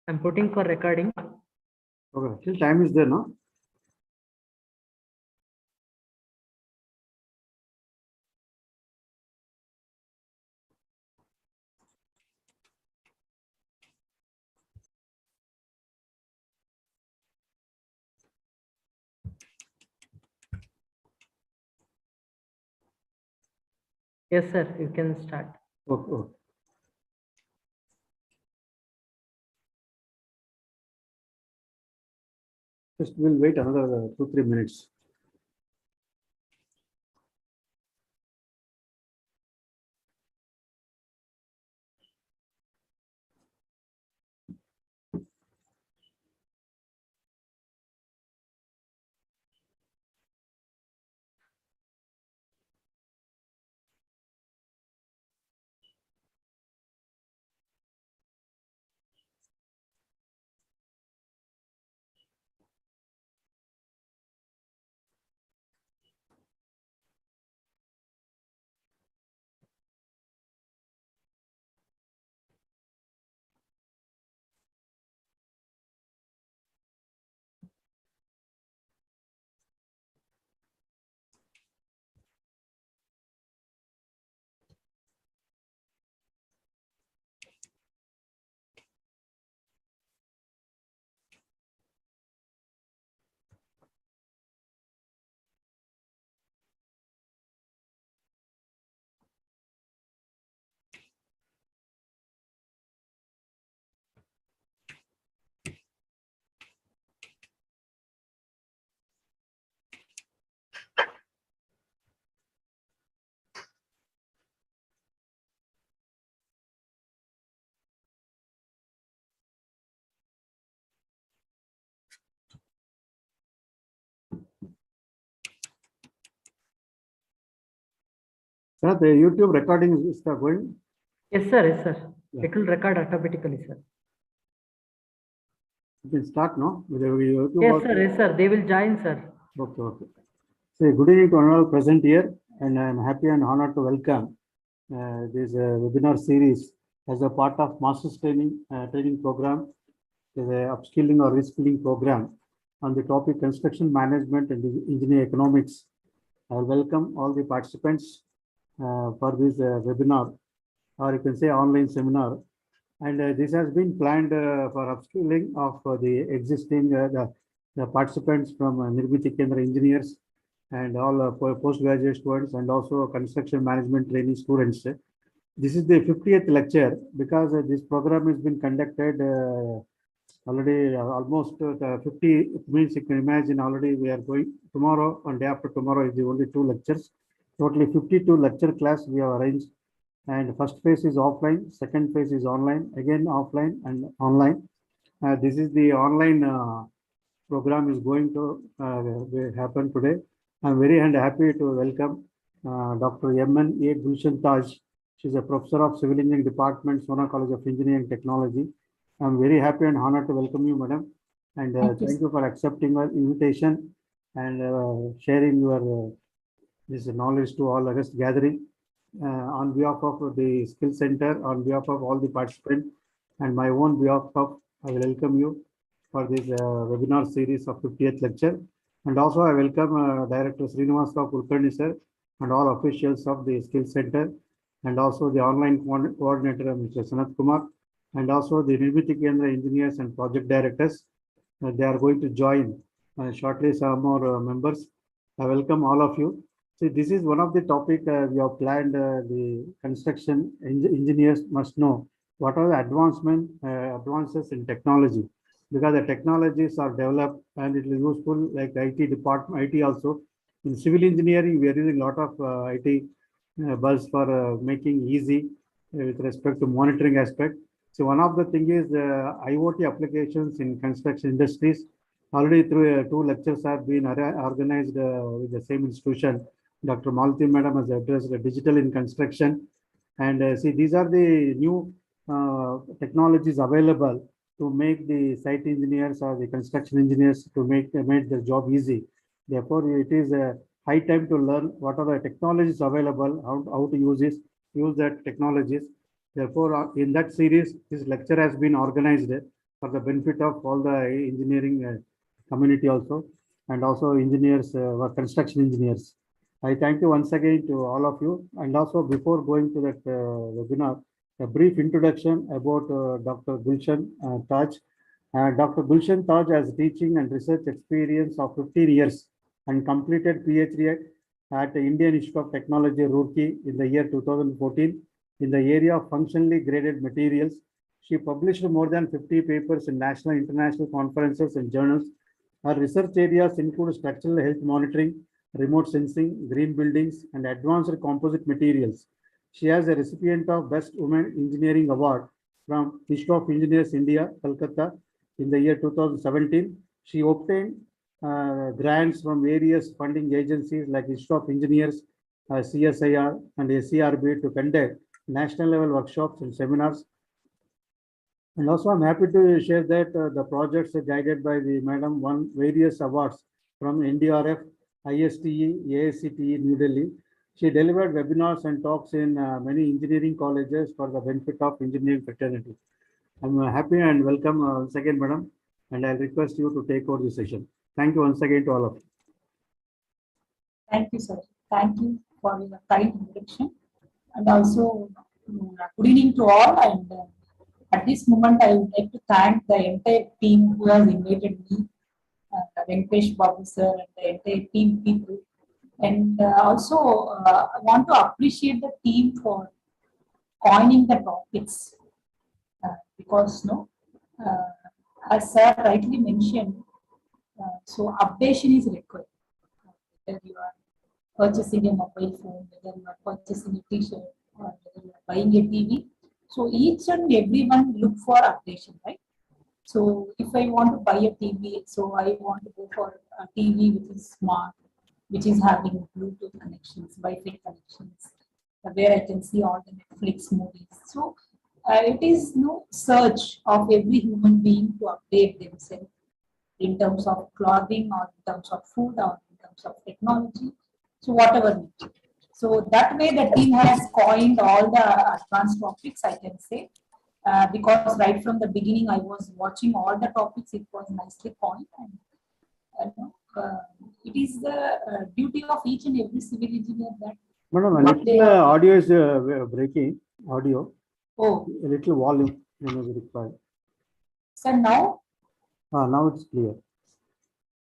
I'm putting for recording. Okay, still time is there, no? Yes, sir. You can start. Okay, okay. Just we'll wait another 2-3 minutes. Sir, the YouTube recording is going. Yes, sir. Yes, sir. Yeah. It will record automatically, sir. You can start, no? With the YouTube Yes, also. sir. Yes, sir. They will join, sir. Okay, okay. So, good evening to all present here, and I am happy and honored to welcome this webinar series as a part of Master's training program, the upskilling or reskilling program on the topic construction management and engineering economics. I welcome all the participants for this webinar, or you can say online seminar. And this has been planned for upskilling of the existing the participants from Nirmiti Kendra engineers and all postgraduate students and also construction management training students. This is the 50th lecture because this program has been conducted already almost 50. It means you can imagine already we are going tomorrow and day after tomorrow is the only 2 lectures. Totally 52 lecture class we have arranged, and first phase is offline, second phase is online, again offline and online. This is the online program is going to happen today. I'm very happy to welcome Dr. M.N.A.Gulshan Taj. She's a professor of Civil Engineering Department, Sona College of Engineering and Technology. I'm very happy and honored to welcome you, madam. And thank you for accepting our invitation and sharing your this knowledge to all August gathering. On behalf of the Skill Center, on behalf of all the participants, and my own behalf of, I will welcome you for this webinar series of 50th lecture. And also I welcome Director Srinivasa Kulkarni sir and all officials of the Skill Center, and also the online coordinator, Mr. Sanat Kumar, and also the Nirmiti Kendra engineers and project directors. They are going to join shortly, some more members. I welcome all of you. See, this is one of the topic we have planned. The construction engineers must know what are the advances in technology, because the technologies are developed and it is useful, like IT department, IT also. In civil engineering, we are using a lot of IT buzz for making easy with respect to monitoring aspect. So one of the thing is IoT applications in construction industries. Already through 2 lectures have been organized with the same institution. Dr. Malti Madam has addressed the digital in construction. And see, these are the new technologies available to make the site engineers or the construction engineers to make their job easy. Therefore, it is a high time to learn what are the technologies available, how to use that technologies. Therefore, in that series, this lecture has been organized for the benefit of all the engineering community also, and also engineers, construction engineers. I thank you once again to all of you. And also before going to that webinar, a brief introduction about Dr. Gulshan Taj. Dr. Gulshan Taj has teaching and research experience of 15 years and completed PhD at the Indian Institute of Technology, Roorkee in the year 2014 in the area of functionally graded materials. She published more than 50 papers in national and international conferences and journals. Her research areas include structural health monitoring, remote sensing, green buildings, and advanced composite materials. She has a recipient of Best Women Engineering Award from Institute of Engineers India, Calcutta in the year 2017. She obtained grants from various funding agencies like Institute of Engineers, CSIR, and SCRB to conduct national level workshops and seminars. And also, I'm happy to share that the projects guided by the madam won various awards from NDRF, ISTE, AICTE, New Delhi. She delivered webinars and talks in many engineering colleges for the benefit of engineering fraternity. I'm happy and welcome once again, madam, and I'll request you to take over the session. Thank you once again to all of you. Thank you, sir. Thank you for your kind introduction. And also, good evening to all. And at this moment, I would like to thank the entire team who has invited me, Venkatesh Babu sir, and the entire team people. And also, I want to appreciate the team for coining the topics because, as sir rightly mentioned, so updation is required. Whether you are purchasing a mobile phone, whether you are purchasing a t-shirt, or whether you are buying a TV. So each and everyone look for updation, right? So if I want to buy a TV, so I want to go for a TV which is smart, which is having Bluetooth connections, Wi-Fi connections, where I can see all the Netflix movies. So it is no search of every human being to update themselves in terms of clothing or in terms of food or in terms of technology. So whatever. So that way the team has coined all the advanced topics, I can say, because right from the beginning I was watching all the topics. It was nicely coined, and it is the duty of each and every civil engineer that. Madam, a little audio is breaking. Audio. Oh. A little volume may be required. So now. Now it's clear.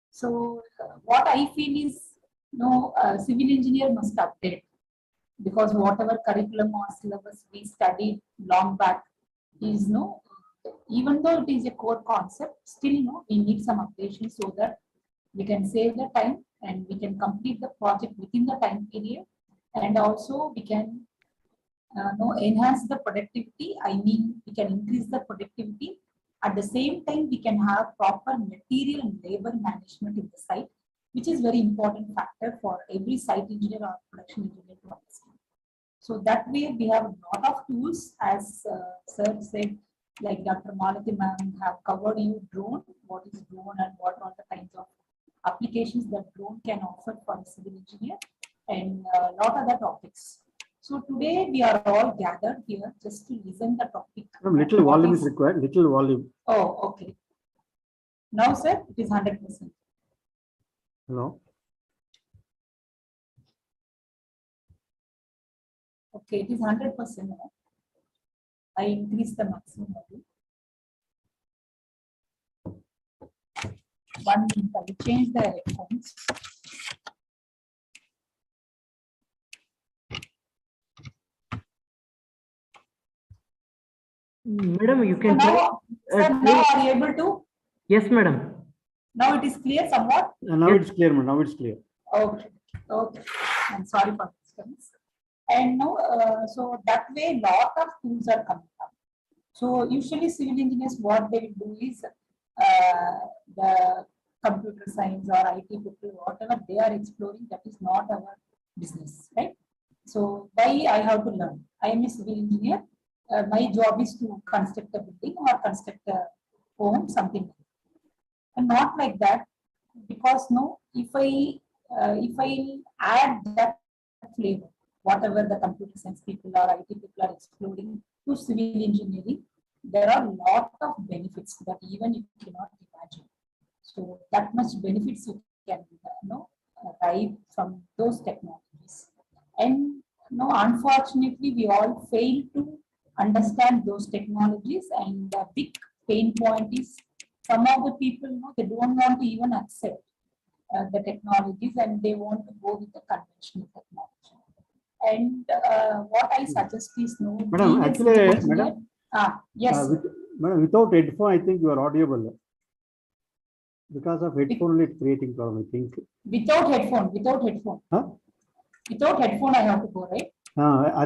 So what I feel is, civil engineer must update, because whatever curriculum or syllabus we studied long back is even though it is a core concept, still we need some updation so that we can save the time and we can complete the project within the time period, and also we can enhance the productivity. I mean, we can increase the productivity. At the same time, we can have proper material and labor management in the site, which is very important factor for every site engineer or production engineer to understand. So that way we have a lot of tools, as sir said, like Dr. Malati ma'am have covered you drone, what is drone and what are the kinds of applications that drone can offer for a civil engineer, and a lot of other topics. So today we are all gathered here just to listen the topic. Little volume is required, little volume. Oh, okay. Now, sir, it is 100%. Hello. Okay, it is 100% now. I increase the maximum value. 1 minute, I will change the headphones. Madam, you can. Now, sir, now are you able to? Yes, madam. Now it is clear somewhat? Now it's clear, now it's clear. Okay, okay. I'm sorry for this. And now, so that way, lot of tools are coming up. So usually civil engineers, what they will do is the computer science or IT people, whatever they are exploring, that is not our business, right? So why I have to learn? I am a civil engineer. My job is to construct a building or construct a home, something like that. And not like that, because if I add that flavor, whatever the computer science people or IT people are exploring to civil engineering, there are a lot of benefits that even you cannot imagine. So that much benefits you can derive from those technologies. And unfortunately, we all fail to understand those technologies, and the big pain point is some of the people they don't want to even accept the technologies, and they want to go with the conventional technology. And what I suggest is Madam, actually, madam, yes, madam, without headphone, I think you are audible. Because of headphone, it's creating problem, I think. Without headphone. Huh? Without headphone, I have to go, right?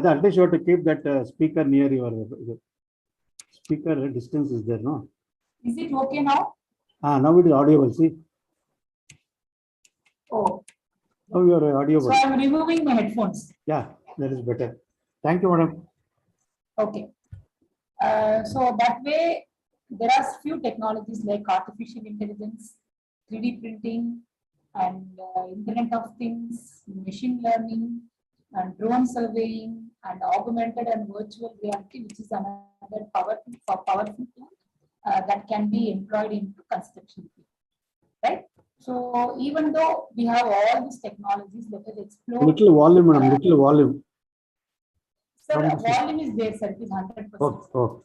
At least you have to keep that speaker near your speaker. Distance is there, no? Is it okay now? Now it is audible. See. Oh. Now you are audible. So I'm removing my headphones. Yeah, that is better. Thank you, madam. Okay. So that way, there are few technologies like artificial intelligence, 3D printing, and Internet of Things, machine learning, and drone surveying, and augmented and virtual reality, which is another powerful tool that can be employed into construction, right? So even though we have all these technologies, let us explore. Little volume, madam. Little volume. Sir, volume is there, sir. It is 100%. Oh.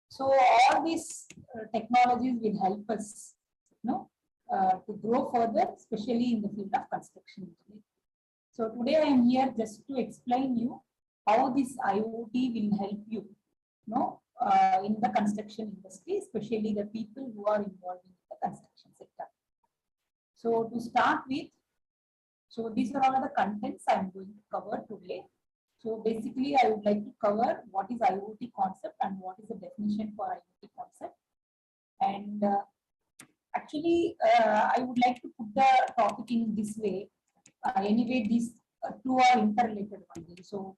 So all these technologies will help us, to grow further, especially in the field of construction. So today I am here just to explain you how this IoT will help you, in the construction industry, especially the people who are involved in the construction sector. So to start with, so these are all the contents I am going to cover today. So basically, I would like to cover what is IoT concept and what is the definition for IoT concept. And actually, I would like to put the topic in this way. Anyway, these two are interrelated only. So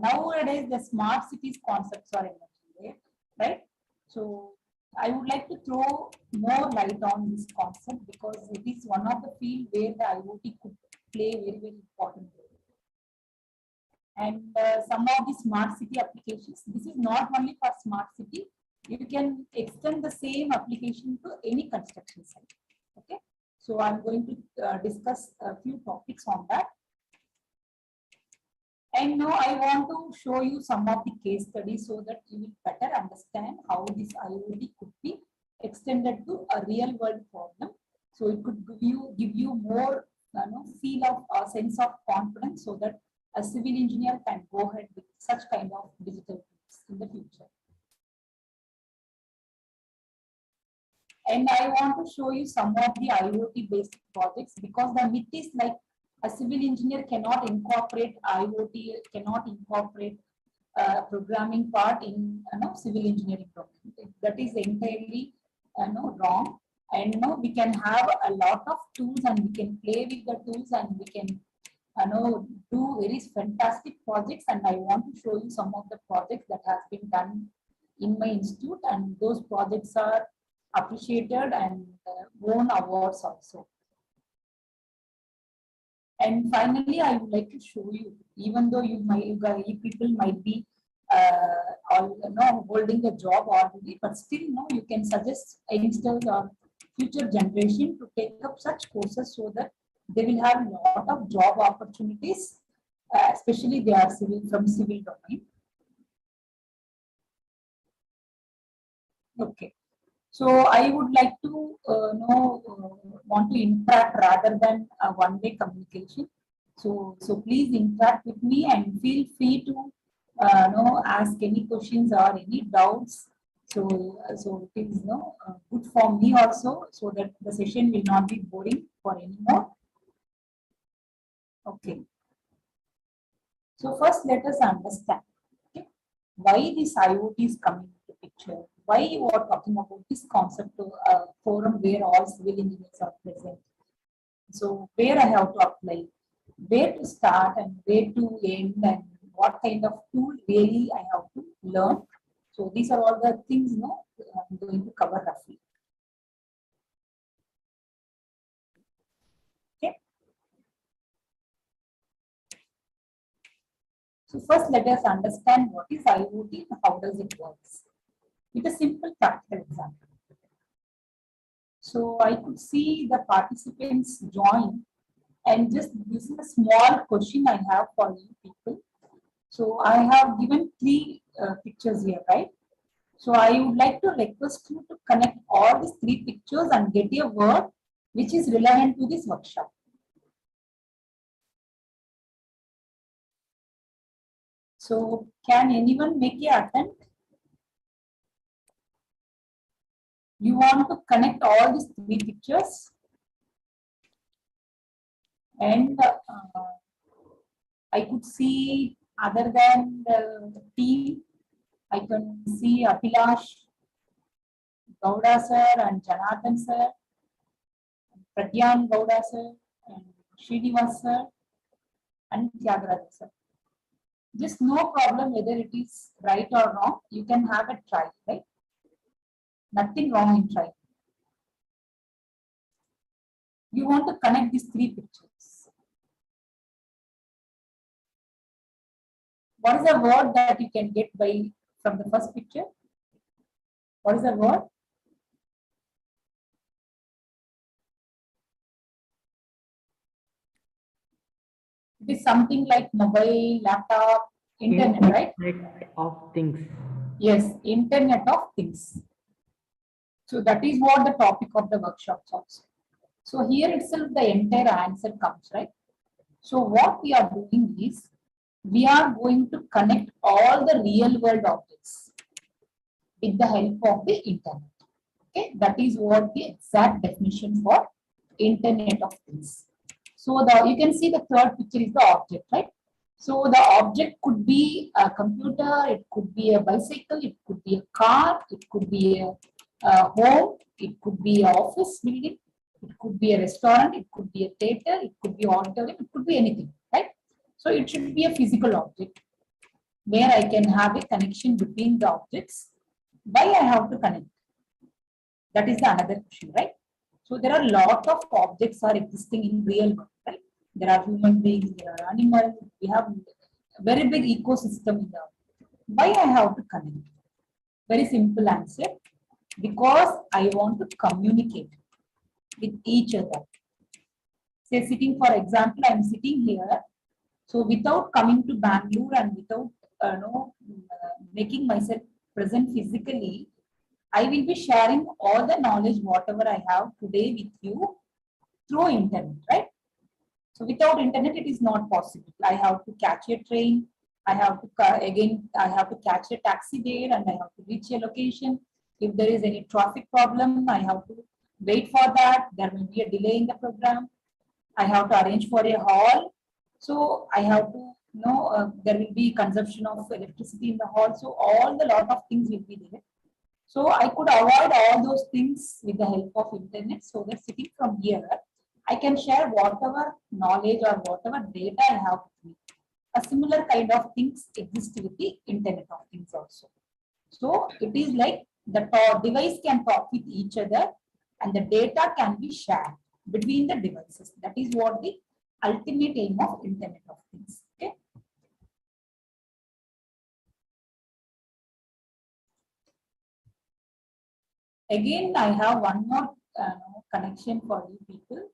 nowadays, the smart cities concepts are emerging, right? So I would like to throw more light on this concept because it is one of the fields where the IoT could play a very, very important role. And some of the smart city applications, this is not only for smart city, you can extend the same application to any construction site. Okay, so I'm going to discuss a few topics on that. And now I want to show you some of the case studies so that you will better understand how this IoT could be extended to a real world problem. So it could give you more feel of a sense of confidence so that a civil engineer can go ahead with such kind of digital tools in the future. And I want to show you some of the IoT based projects because the myth is like a civil engineer cannot incorporate IoT, cannot incorporate programming part in civil engineering program. That is entirely wrong. And we can have a lot of tools and we can play with the tools and we can do very fantastic projects. And I want to show you some of the projects that has been done in my institute, and those projects are appreciated and won awards also. And finally, I would like to show you, even though you people might be holding a job already, but still you can suggest youngsters or future generation to take up such courses so that they will have a lot of job opportunities, especially they are from civil domain. Okay. So I would like to want to interact rather than a one-way communication. So please interact with me and feel free to ask any questions or any doubts. So it is good for me also, so that the session will not be boring for anymore. Okay. So first, let us understand why this IoT is coming into picture. Why you are talking about this concept of a forum where all civil engineers are present. So where I have to apply, where to start and where to end, and what kind of tool really I have to learn. So these are all the things I'm going to cover roughly. Okay. So first let us understand what is IoT and how does it work with a simple practical example. So I could see the participants join, and just this is a small question I have for you people. So I have given three pictures here, right? So I would like to request you to connect all these three pictures and get a word which is relevant to this workshop. So can anyone make a attempt? You want to connect all these three pictures, and I could see other than the team, I can see Abhilash, Gowda sir and Janardhan sir, Pradyan Gowda sir and Srinivas sir and Tyagaraja sir. Just no problem whether it is right or wrong, you can have a try, right? Nothing wrong in trying. You want to connect these three pictures. What is the word that you can get by from the first picture? What is the word? It is something like mobile, laptop, internet, right? Internet of things. Yes, Internet of Things. So that is what the topic of the workshop is. So here itself the entire answer comes, right? So what we are doing is, we are going to connect all the real world objects with the help of the internet. Okay, that is what the exact definition for Internet of Things. So you can see the third picture is the object, right? So the object could be a computer, it could be a bicycle, it could be a car, it could be a home, it could be an office building, it could be a restaurant, it could be a theater, it could be auditorium, it could be anything, right? So it should be a physical object where I can have a connection between the objects. Why I have to connect? That is the another question, right? So there are a lot of objects are existing in real world, right? There are human beings, there are animals. We have a very big ecosystem in the. Why I have to connect? Very simple answer. Because I want to communicate with each other. Say sitting, for example, I am sitting here. So without coming to Bangalore and without making myself present physically, I will be sharing all the knowledge, whatever I have today with you through internet, right? So without internet, it is not possible. I have to catch a train. I have to, I have to catch a taxi there and I have to reach a location. If there is any traffic problem, I have to wait for that. There will be a delay in the program. I have to arrange for a hall. So I have to there will be consumption of electricity in the hall. So all the lot of things will be there. So I could avoid all those things with the help of internet, so that sitting from here, I can share whatever knowledge or whatever data I have with me. A similar kind of things exist with the Internet of Things also. So it is like the device can talk with each other and the data can be shared between the devices. That is what the ultimate aim of Internet of Things. Okay. Again, I have one more connection for you people.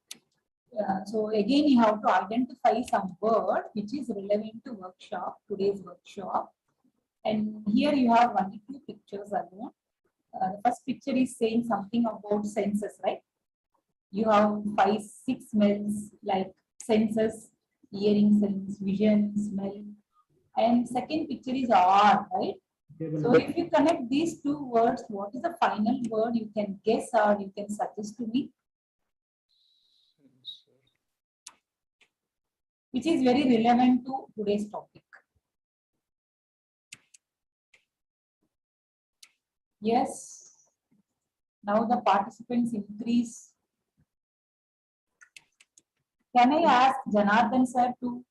So again, you have to identify some word which is relevant to workshop, today's workshop. And here you have only two pictures alone. The first picture is saying something about senses, right? You have 5, 6 smells like senses, hearing sense, vision, smell. And second picture is R, right? So if you connect these two words, what is the final word you can guess or you can suggest to me? Which is very relevant to today's topic. Yes. Now the participants increase. Can I ask Janardhan sir to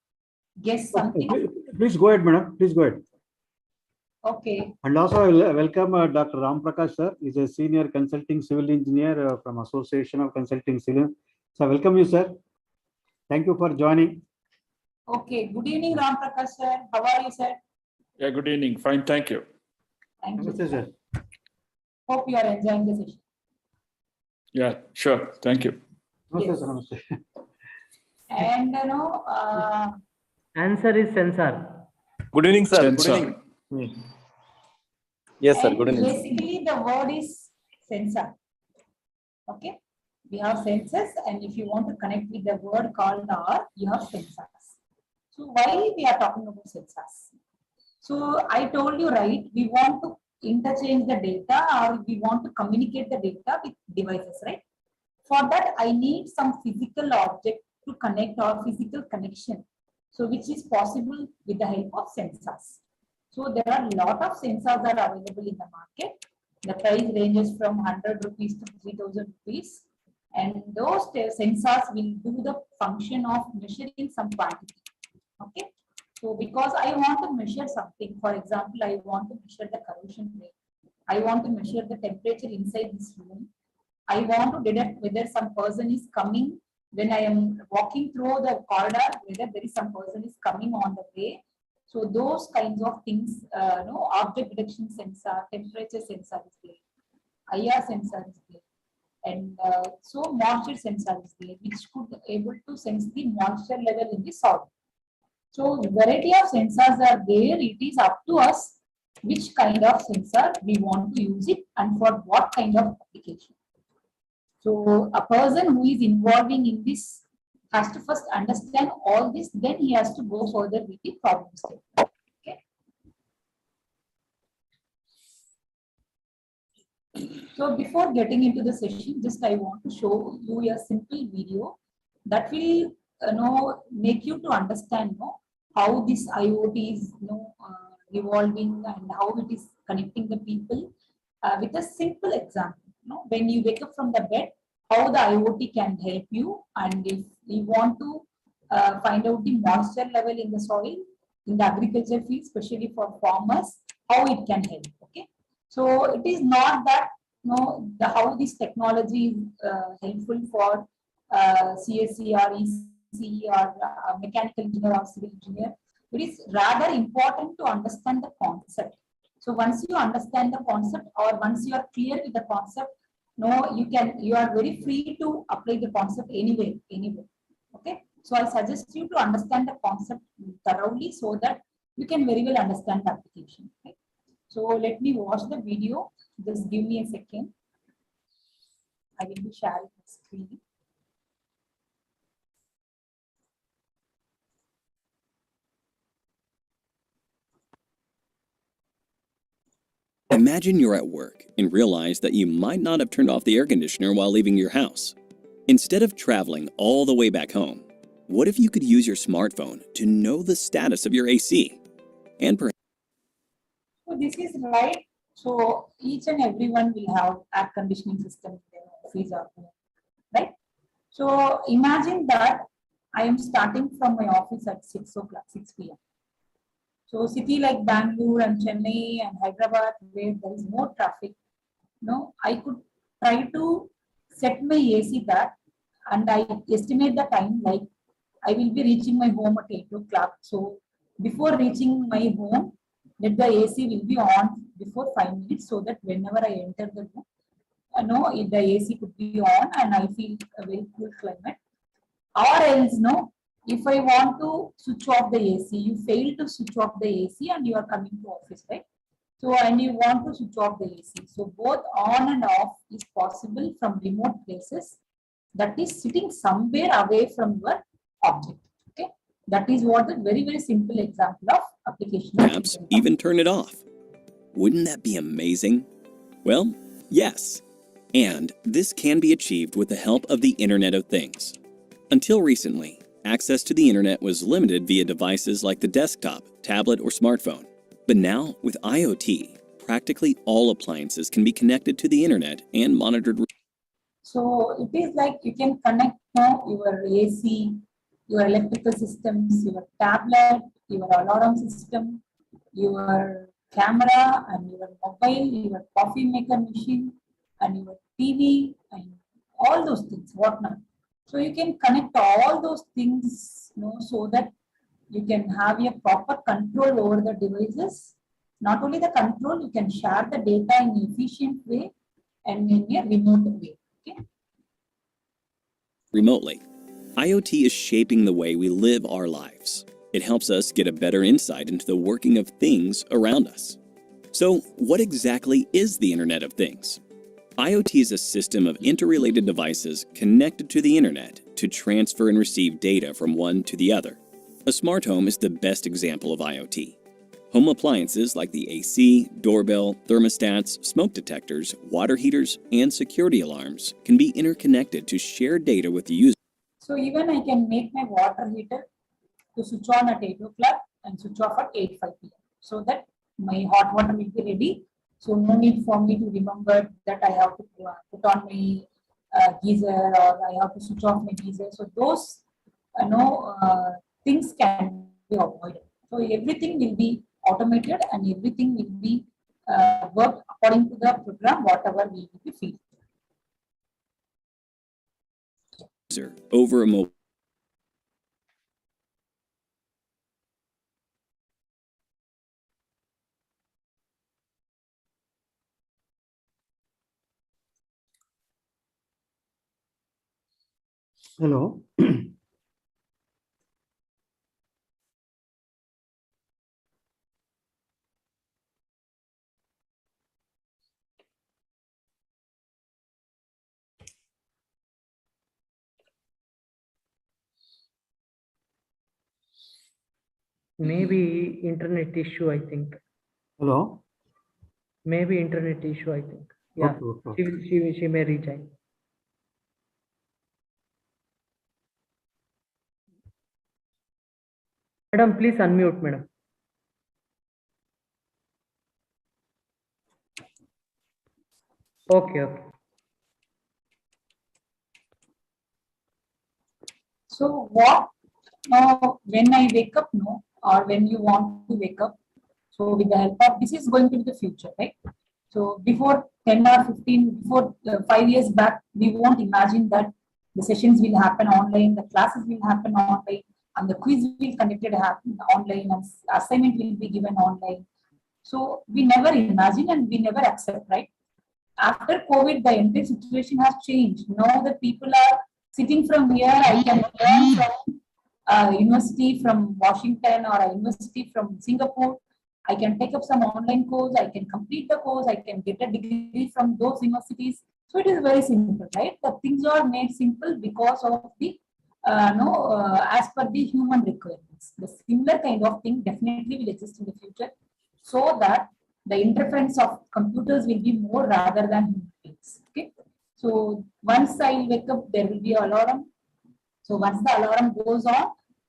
guess something? Please go ahead, madam. Please go ahead. Okay. And also I will welcome Dr. Ram Prakash sir. He's a senior consulting civil engineer from Association of Consulting Civil. So welcome you, sir. Thank you for joining. Okay, good evening, Ram Prakash sir. How are you, sir? Yeah, good evening. Fine, thank you. Thank you. Namaste, sir. Hope you are enjoying the session. Yeah, sure. Thank you. Namaste, Yes. sir. Namaste. And Answer is sensor. Good evening, sir. Good Sensor. evening. Yes, sir. and Good evening. basically the word is sensor. Okay, we have sensors, and if you want to connect with the word called R, you have sensors. So why we are talking about sensors? So I told you, right, we want to interchange the data, or we want to communicate the data with devices, right? For that, I need some physical object to connect, or physical connection. So which is possible with the help of sensors. So there are a lot of sensors that are available in the market. The price ranges from 100 rupees to 3000 rupees. And those sensors will do the function of measuring some quantity. Okay. So because I want to measure something, for example, I want to measure the corrosion rate. I want to measure the temperature inside this room. I want to detect whether some person is coming when I am walking through the corridor, whether there is some person is coming on the way. So those kinds of things, object detection sensor, temperature sensor is there, IR sensor is there, and so moisture sensor is there, which could able to sense the moisture level in the soil. So variety of sensors are there. It is up to us which kind of sensor we want to use it and for what kind of application. So a person who is involving in this has to first understand all this, then he has to go further with the problem statement. Okay. So before getting into the session, just I want to show you a simple video that will make you to understand how this IoT is evolving and how it is connecting the people with a simple example. When you wake up from the bed, how the IoT can help you, and if you want to find out the moisture level in the soil, in the agriculture field, especially for farmers, how it can help. Okay, so it is not that how this technology is helpful for CSE or ECE or mechanical engineer or civil engineer. It is rather important to understand the concept. So once you understand the concept, or once you are clear with the concept, you are very free to apply the concept anywhere. Okay, so I suggest you to understand the concept thoroughly so that you can very well understand the application. Right? So let me watch the video. Just give me a second. I will be sharing the screen. Imagine you're at work and realize that you might not have turned off the air conditioner while leaving your house. Instead of traveling all the way back home, what if you could use your smartphone to know the status of your AC? And perhaps So this is right. So each and everyone will have air conditioning system in their office or home, right? So imagine that I am starting from my office at 6 o'clock, 6 p.m. So city like Bangalore and Chennai and Hyderabad, where there is more traffic, I could try to set my AC back, and I estimate the time, like I will be reaching my home at 8 o'clock. So before reaching my home, let the AC will be on before 5 minutes, so that whenever I enter the room, the AC could be on and I feel a very cool climate. Or else, if I want to switch off the AC, you fail to switch off the AC and you are coming to office, right? So, and you want to switch off the AC. So both on and off is possible from remote places, that is sitting somewhere away from your object. Okay, that is what the very, very simple example of application. even turn it off. Wouldn't that be amazing? Well, yes. And this can be achieved with the help of the Internet of Things. Until recently, access to the internet was limited via devices like the desktop, tablet, or smartphone. But now, with IoT, practically all appliances can be connected to the internet and monitored. So it is like you can connect your AC, your electrical systems, your tablet, your alarm system, your camera, and your mobile, your coffee maker machine, and your TV, and all those things, whatnot. So you can connect all those things, so that you can have a proper control over the devices. Not only the control, you can share the data in an efficient way and in a remote way. Okay. Remotely, IoT is shaping the way we live our lives. It helps us get a better insight into the working of things around us. So, what exactly is the Internet of Things? IoT is a system of interrelated devices connected to the Internet to transfer and receive data from one to the other. A smart home is the best example of IoT. Home appliances like the AC, doorbell, thermostats, smoke detectors, water heaters, and security alarms can be interconnected to share data with the user. So even I can make my water heater to switch on at 8 o'clock and switch off at 8:05 p.m. so that my hot water will be ready. So no need for me to remember that I have to put on my geyser or I have to switch off my geyser. So those things can be avoided. So everything will be automated and everything will be worked according to the program, whatever we will be feeding. Over a mobile. Hello. Maybe internet issue, I think. Hello. Maybe internet issue, I think. Yeah, Okay. she may rejoin. Madam, please unmute, madam. Okay. So what when I wake up, or when you want to wake up, so with the help of this is going to be the future, right? So before 10 or 15, before 5 years back, we won't imagine that the sessions will happen online, the classes will happen online, and the quiz will conducted happen online, and assignment will be given online. So we never imagine and we never accept, right? After COVID, the entire situation has changed. Now the people are sitting from here. I can learn from a university from Washington or a university from Singapore. I can take up some online course. I can complete the course. I can get a degree from those universities. So it is very simple, right? The things are made simple because of the as per the human requirements. The similar kind of thing definitely will exist in the future, so that the interference of computers will be more rather than human beings. Okay. So once I wake up, there will be an alarm. So once the alarm goes on,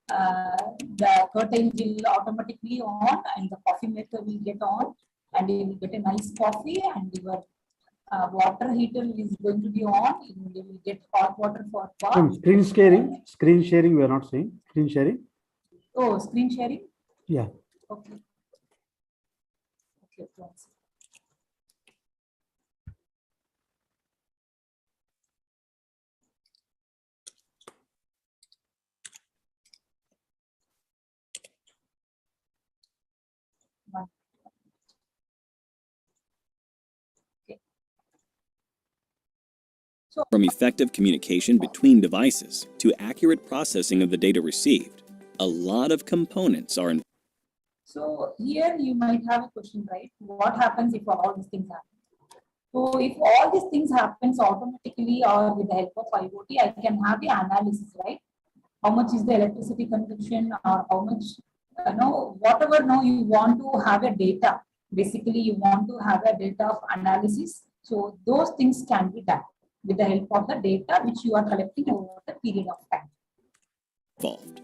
the curtain will automatically on, and the coffee maker will get on, and you will get a nice coffee, and your water heater is going to be on. You will get hot water for bath. Screen sharing. Screen sharing. We are not saying screen sharing. Oh, screen sharing. Yeah. Okay. Okay. Thanks. From effective communication between devices to accurate processing of the data received, a lot of components are involved. So here you might have a question, right? What happens if all these things happen? So if all these things happens automatically or with the help of IoT, I can have the analysis, right? How much is the electricity consumption, or how much, whatever you want to have a data. Basically, you want to have a data of analysis. So those things can be done with the help of the data which you are collecting over the period of time. Involved.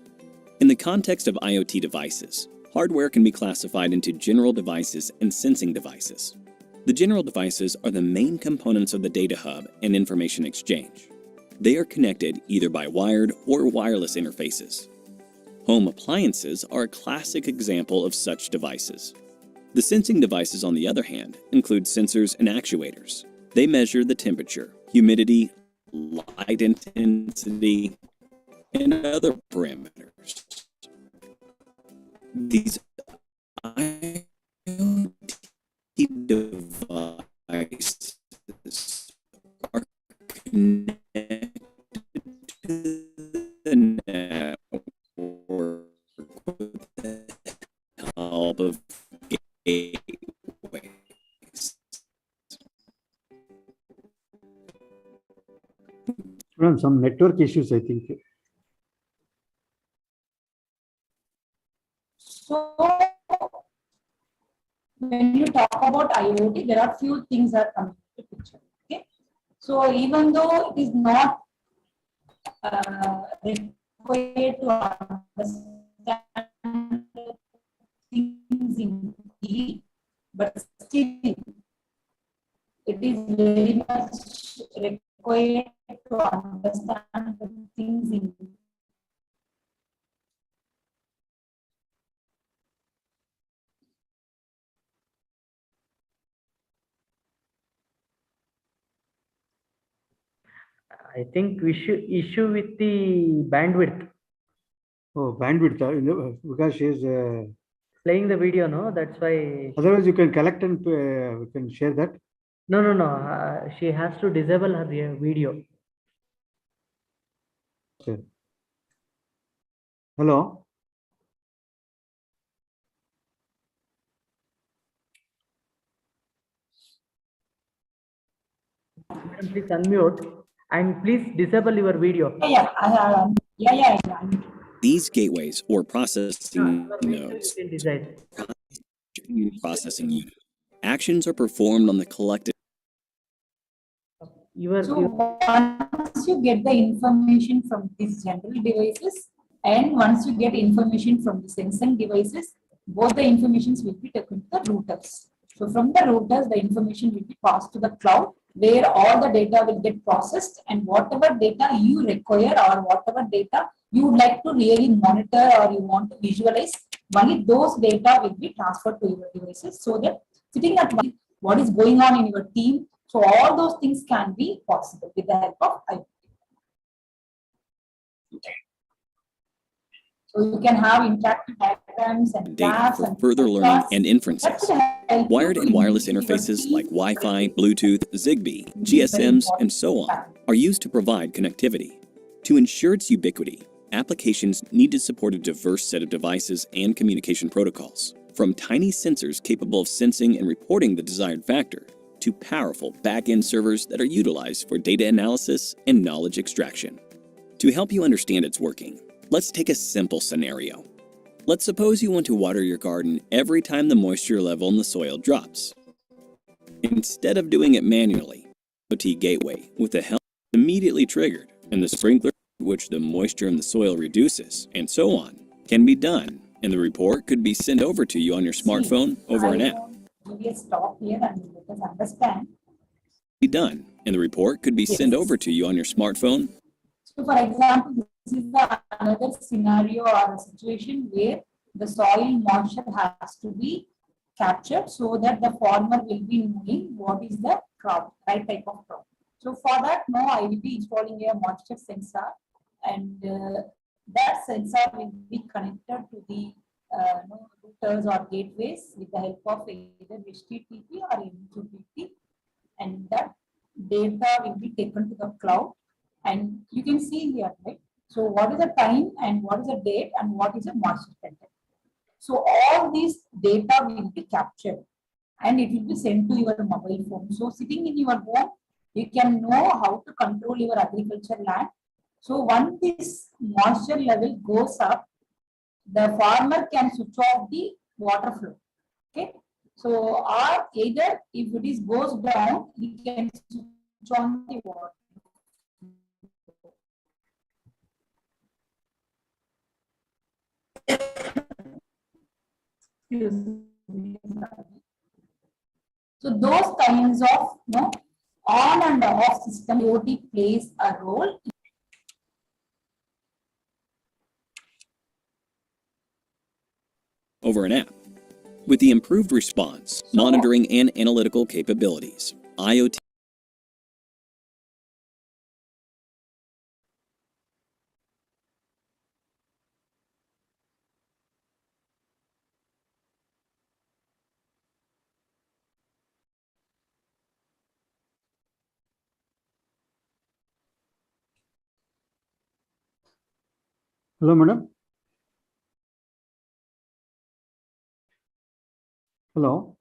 In the context of IoT devices, hardware can be classified into general devices and sensing devices. The general devices are the main components of the data hub and information exchange. They are connected either by wired or wireless interfaces. Home appliances are a classic example of such devices. The sensing devices, on the other hand, include sensors and actuators. They measure the temperature, humidity, light intensity, and other parameters. These IoT devices are connected to the network with the help of gateways. Some network issues, I think. So when you talk about IoT, there are few things that come into picture. Okay, so even though it is not required to understand things in deep, but still it is very much required to understand the things in deep. I think issue with the bandwidth. Oh, bandwidth, because she is. Playing the video, no? That's why. Otherwise, you can collect and we can share that. No. She has to disable her video. Okay. Hello. Madam, please unmute and please disable your video. Yeah. These gateways or processing Your video nodes, you can decide. processing unit, actions are performed on the collected. So once you get the information from these general devices and once you get information from the sensing devices, both the informations will be taken to the routers. So from the routers, the information will be passed to the cloud where all the data will get processed, and whatever data you require or whatever data you would like to really monitor or you want to visualize, only those data will be transferred to your devices, so that sitting at what is going on in your team. So all those things can be possible with the help of IoT. So you can have interactive diagrams and data graphs for and further learning and that inferences. will help you Wired to and wireless improve your interfaces team like Wi-Fi, and Bluetooth, Zigbee, very GSMs, important and so on fact. are used to provide connectivity. To ensure its ubiquity, applications need to support a diverse set of devices and communication protocols, from tiny sensors capable of sensing and reporting the desired factor, to powerful back-end servers that are utilized for data analysis and knowledge extraction. To help you understand its working, let's take a simple scenario. Let's suppose you want to water your garden every time the moisture level in the soil drops. Instead of doing it manually, IoT gateway with the help immediately triggered, and the sprinkler which the moisture in the soil reduces, and so on, can be done, and the report could be sent over to you on your smartphone over an app. Maybe a stop here and let us understand. Be done, and the report could be sent over to you on your smartphone. So for example, this is another scenario or a situation where the soil moisture has to be captured so that the farmer will be knowing what is the crop, right type of crop. So for that, now I will be installing a moisture sensor, and that sensor will be connected to the routers or gateways with the help of either HTTP or MQTT, and that data will be taken to the cloud. And you can see here, right? So what is the time and what is the date and what is the moisture content. So all these data will be captured and it will be sent to your mobile phone. So sitting in your home, you can know how to control your agriculture land. So once this moisture level goes up, the farmer can switch off the water flow. Okay. So or either if it is goes down, he can switch on the water. So those kinds of on and off system IoT plays a role. Over an app. With the improved response, monitoring, and analytical capabilities, IoT Hello, madam. Hello.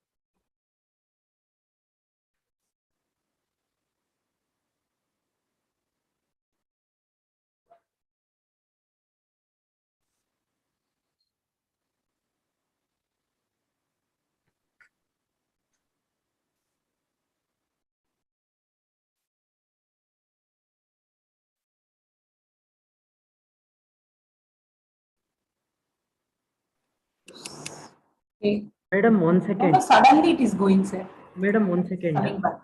Okay. Madam, 1 No, second. no, suddenly it is going, sir. Madam, 1 second. Coming back.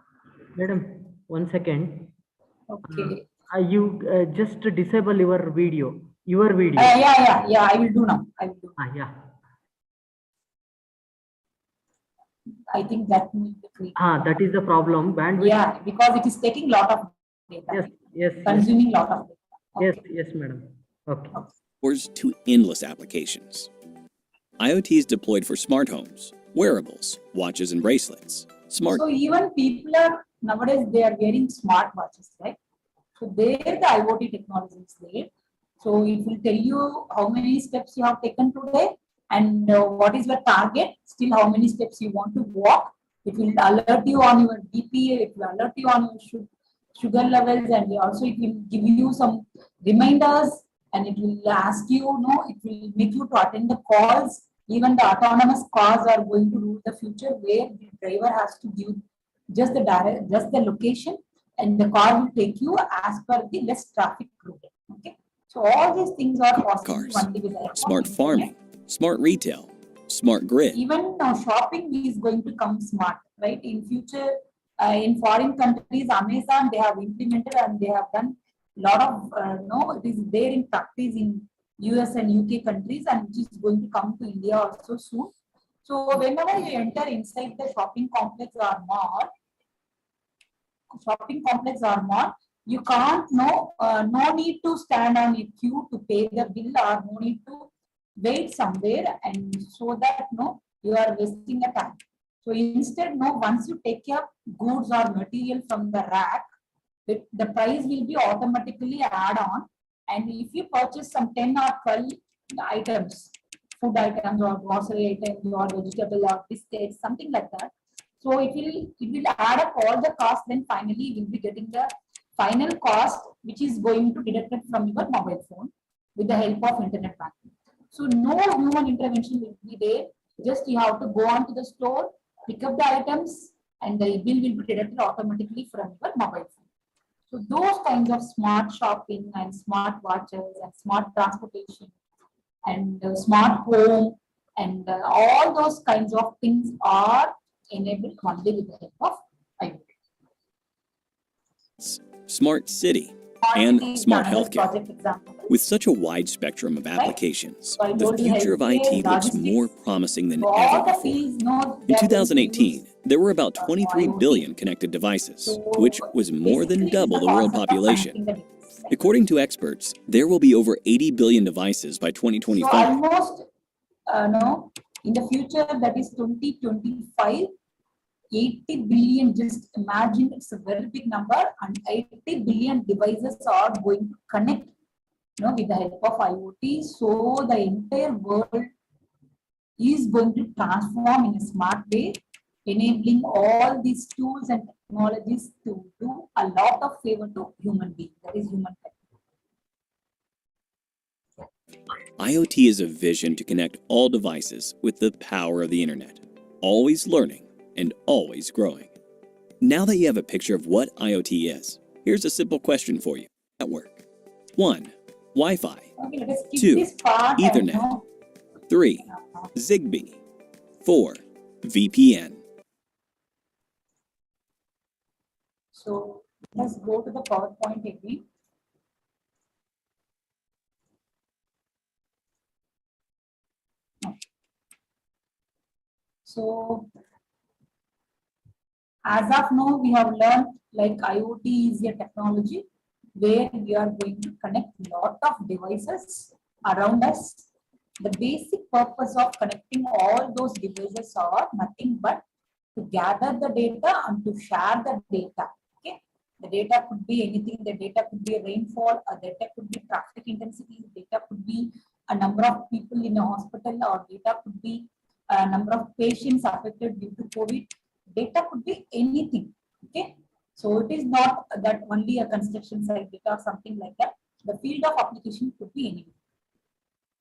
Madam, 1 second. Okay. You just disable your video. Your video. Yeah, I will do now. I will do. Yeah. I think that will be great. That is the problem. Bandwidth. Yeah, because it is taking lot of data. Yes. Consuming lot of data. Yes, Okay. yes, madam. Okay. To endless applications. IoT is deployed for smart homes, wearables, watches and bracelets, smart So even people are nowadays they are wearing smart watches, right? So there the IoT technology is there. So it will tell you how many steps you have taken today and what is the target, still how many steps you want to walk. It will alert you on your BP, it will alert you on your sugar levels, and also it will give you some reminders, and it will ask you, it will make you to attend the calls. Even the autonomous cars are going to rule the future, where the driver has to give just the location, and the car will take you as per the less traffic route. Okay, so all these things are possible cars, only with the help of smart internet. farming, smart retail, smart grid. Even now shopping is going to come smart, right? In future, in foreign countries, Amazon, they have implemented and they have done lot of, it is there in practice in US and UK countries, and which is going to come to India also soon. So whenever you enter inside the shopping complex or mall, you can't, no need to stand on a queue to pay the bill, or no need to wait somewhere, and so that you are wasting a time. So instead, once you take your goods or material from the rack, the price will be automatically add on. And if you purchase some 10 or 12 items, food items or grocery items or vegetable or biscuits, something like that, so it will add up all the costs. Then finally you will be getting the final cost, which is going to deduct it from your mobile phone with the help of internet banking. So no human intervention will be there. Just you have to go on to the store, pick up the items, and the bill will be deducted automatically from your mobile phone. So those kinds of smart shopping and smart watches and smart transportation and smart home and all those kinds of things are enabled only with the help of IoT. Smart city, and smart healthcare. Project example. With such a wide spectrum of applications, So I the told you future of healthcare, IT looks logistics, more promising than all ever the before. fields, In 2018, there were about 23 billion connected devices, which was more than double the world population. According to experts, there will be over 80 billion devices by So 2025. almost, in the future, that is 2025, 80 billion, just imagine, it's a very big number, and 80 billion devices are going to connect, with the help of IoT. So the entire world is going to transform in a smart way, enabling all these tools and technologies to do a lot of favor to human beings, that is humankind. IoT is a vision to connect all devices with the power of the internet, always learning and always growing. Now that you have a picture of what IoT is, here's a simple question for you. Network. 1. Wi-Fi. Okay, let us skip 2. this part. and, Ethernet. 3. Zigbee. 4. VPN. So let's go to the PowerPoint again. So as of now, we have learned like IoT is a technology where we are going to connect lot of devices around us. The basic purpose of connecting all those devices are nothing but to gather the data and to share the data. Okay, the data could be anything. The data could be rainfall, or data could be traffic intensity, data could be a number of people in a hospital, or data could be a number of patients affected due to COVID. Data could be anything. Okay, so it is not that only a construction site data or something like that. The field of application could be anything.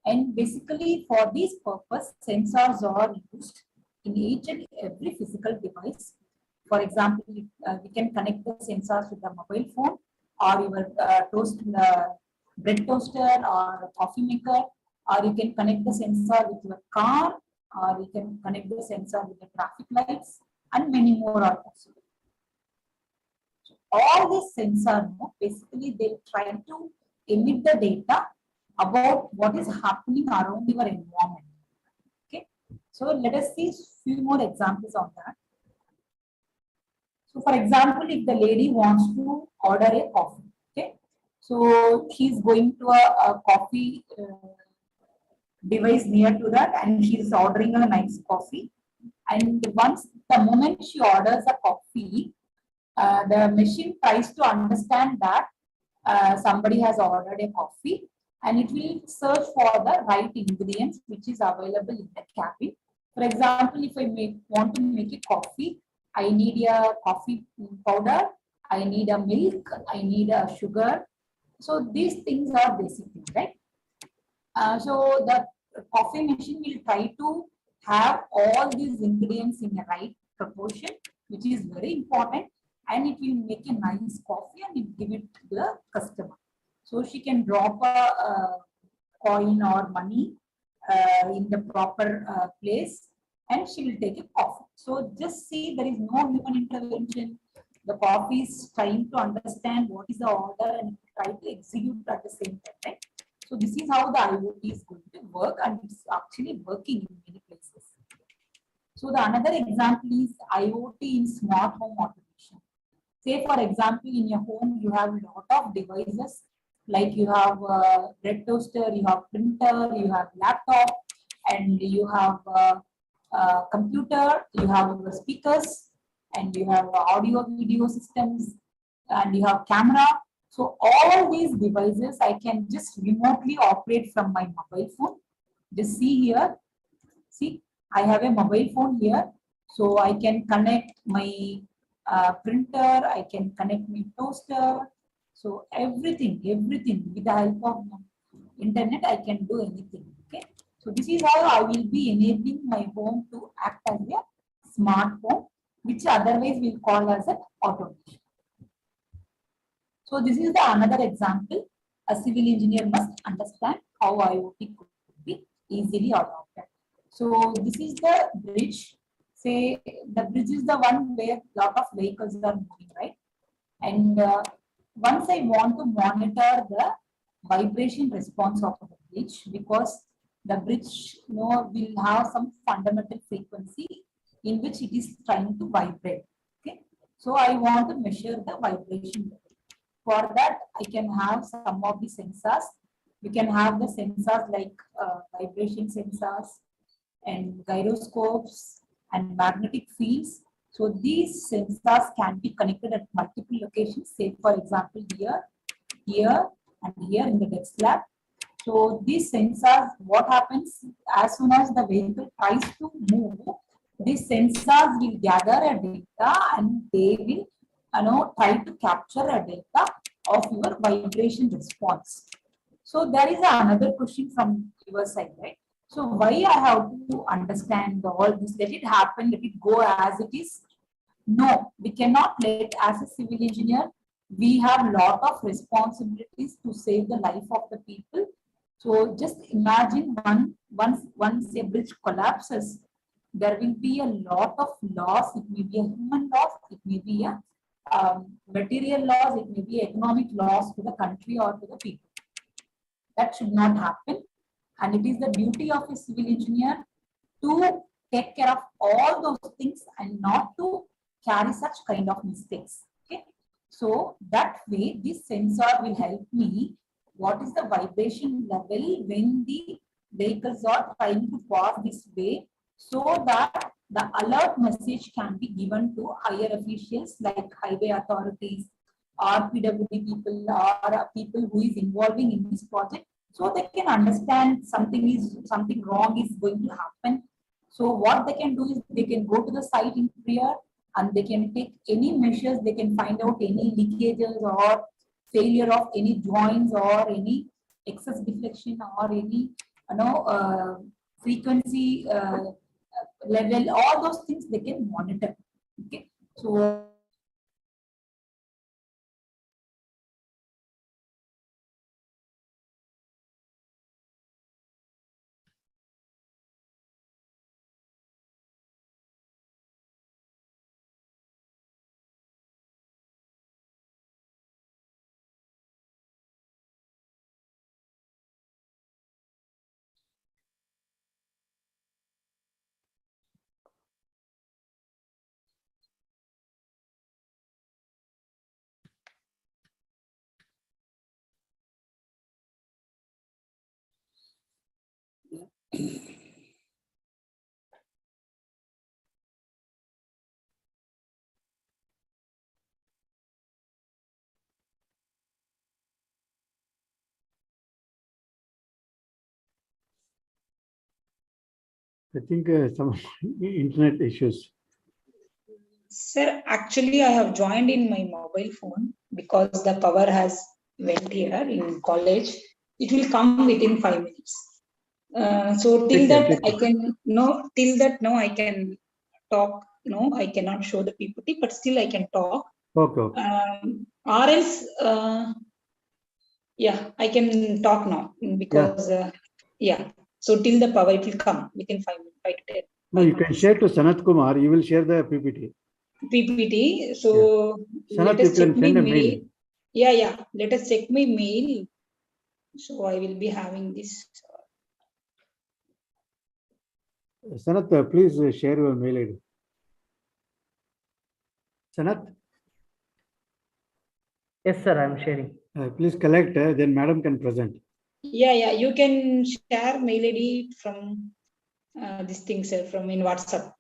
And basically, for this purpose, sensors are used in each and every physical device. For example, we can connect the sensors with the mobile phone, or your bread toaster or coffee maker, or you can connect the sensor with your car, or you can connect the sensor with the traffic lights, and many more are possible. So all these sensors, basically, they try to emit the data about what is happening around your environment. Okay, so let us see few more examples of that. So, for example, if the lady wants to order a coffee, okay, so she's going to a coffee device near to that, and she's ordering a nice coffee. And the moment she orders a coffee, the machine tries to understand that somebody has ordered a coffee, and it will search for the right ingredients which is available in the cabin. For example, if I want to make a coffee, I need a coffee powder, I need a milk, I need a sugar. So these things are basic things, right? So the coffee machine will try to have all these ingredients in the right proportion, which is very important, and it will make a nice coffee and it give it to the customer. So she can drop a coin or money in the proper place, and she will take a coffee. So just see, there is no human intervention. The coffee is trying to understand what is the order and try to execute at the same time, right? So this is how the IoT is going to work, and it's actually working in many places. So the another example is IoT in smart home automation. Say, for example, in your home, you have a lot of devices, like you have a bread toaster, you have printer, you have laptop, and you have computer, you have your speakers, and you have audio video systems, and you have camera. So all these devices I can just remotely operate from my mobile phone. Just see here. See, I have a mobile phone here. So I can connect my printer, I can connect my toaster. So everything with the help of internet, I can do anything. Okay. So this is how I will be enabling my home to act as a smart home, which otherwise we'll call as an automation. So this is the another example. A civil engineer must understand how IoT could be easily adopted. So this is the bridge. Say the bridge is the one where a lot of vehicles are moving, right? And once I want to monitor the vibration response of the bridge, because the bridge will have some fundamental frequency in which it is trying to vibrate. Okay, so I want to measure the vibration level. For that, I can have some of the sensors. We can have the sensors like vibration sensors and gyroscopes and magnetic fields. So these sensors can be connected at multiple locations. Say, for example, here, and here in the desk lab. So these sensors, what happens as soon as the vehicle tries to move, these sensors will gather a data and they will try to capture a data of your vibration response. So there is another question from your side, right? So why I have to understand all this? Let it happen, let it go as it is? No, we cannot let, as a civil engineer, we have a lot of responsibilities to save the life of the people. So just imagine once a bridge collapses, there will be a lot of loss. It may be a human loss, it may be a material loss, it may be economic loss to the country or to the people. That should not happen. And it is the duty of a civil engineer to take care of all those things and not to carry such kind of mistakes. Okay. So that way, this sensor will help me. What is the vibration level when the vehicles are trying to pass this way, so that the alert message can be given to higher officials like highway authorities or PWD people or people who is involving in this project, so they can understand something wrong is going to happen. So what they can do is they can go to the site in prior and they can take any measures. They can find out any leakages or failure of any joints or any excess deflection or any frequency level. All those things they can monitor. Okay, so I think some internet issues. Sir, actually, I have joined in my mobile phone because the power has went here in college. It will come within 5 minutes. So till that I can I can talk. No, I cannot show the PPT, but still I can talk. Okay. Or else, yeah, I can talk now because yeah. So till the power, it will come within 5 minutes, 5 to 10. No, you can share to Sanat Kumar. You will share the PPT. PPT. So Sanat, let us check my mail. mail. Yeah. Let us check my mail. So I will be having this. Sanat, please share your mail ID. Sanat? Yes, sir, I'm sharing. Please collect, then madam can present. Yeah. You can share mail ID from this thing, sir, from in WhatsApp.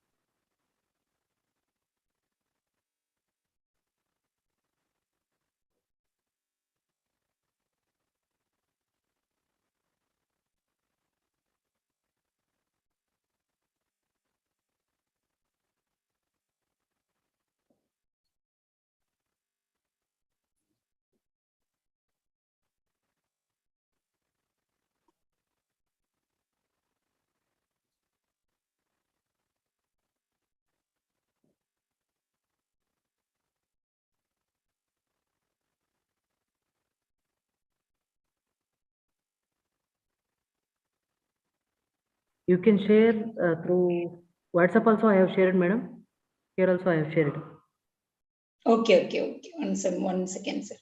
You can share through WhatsApp also. I have shared, madam. Here also I have shared. Okay. One second, sir.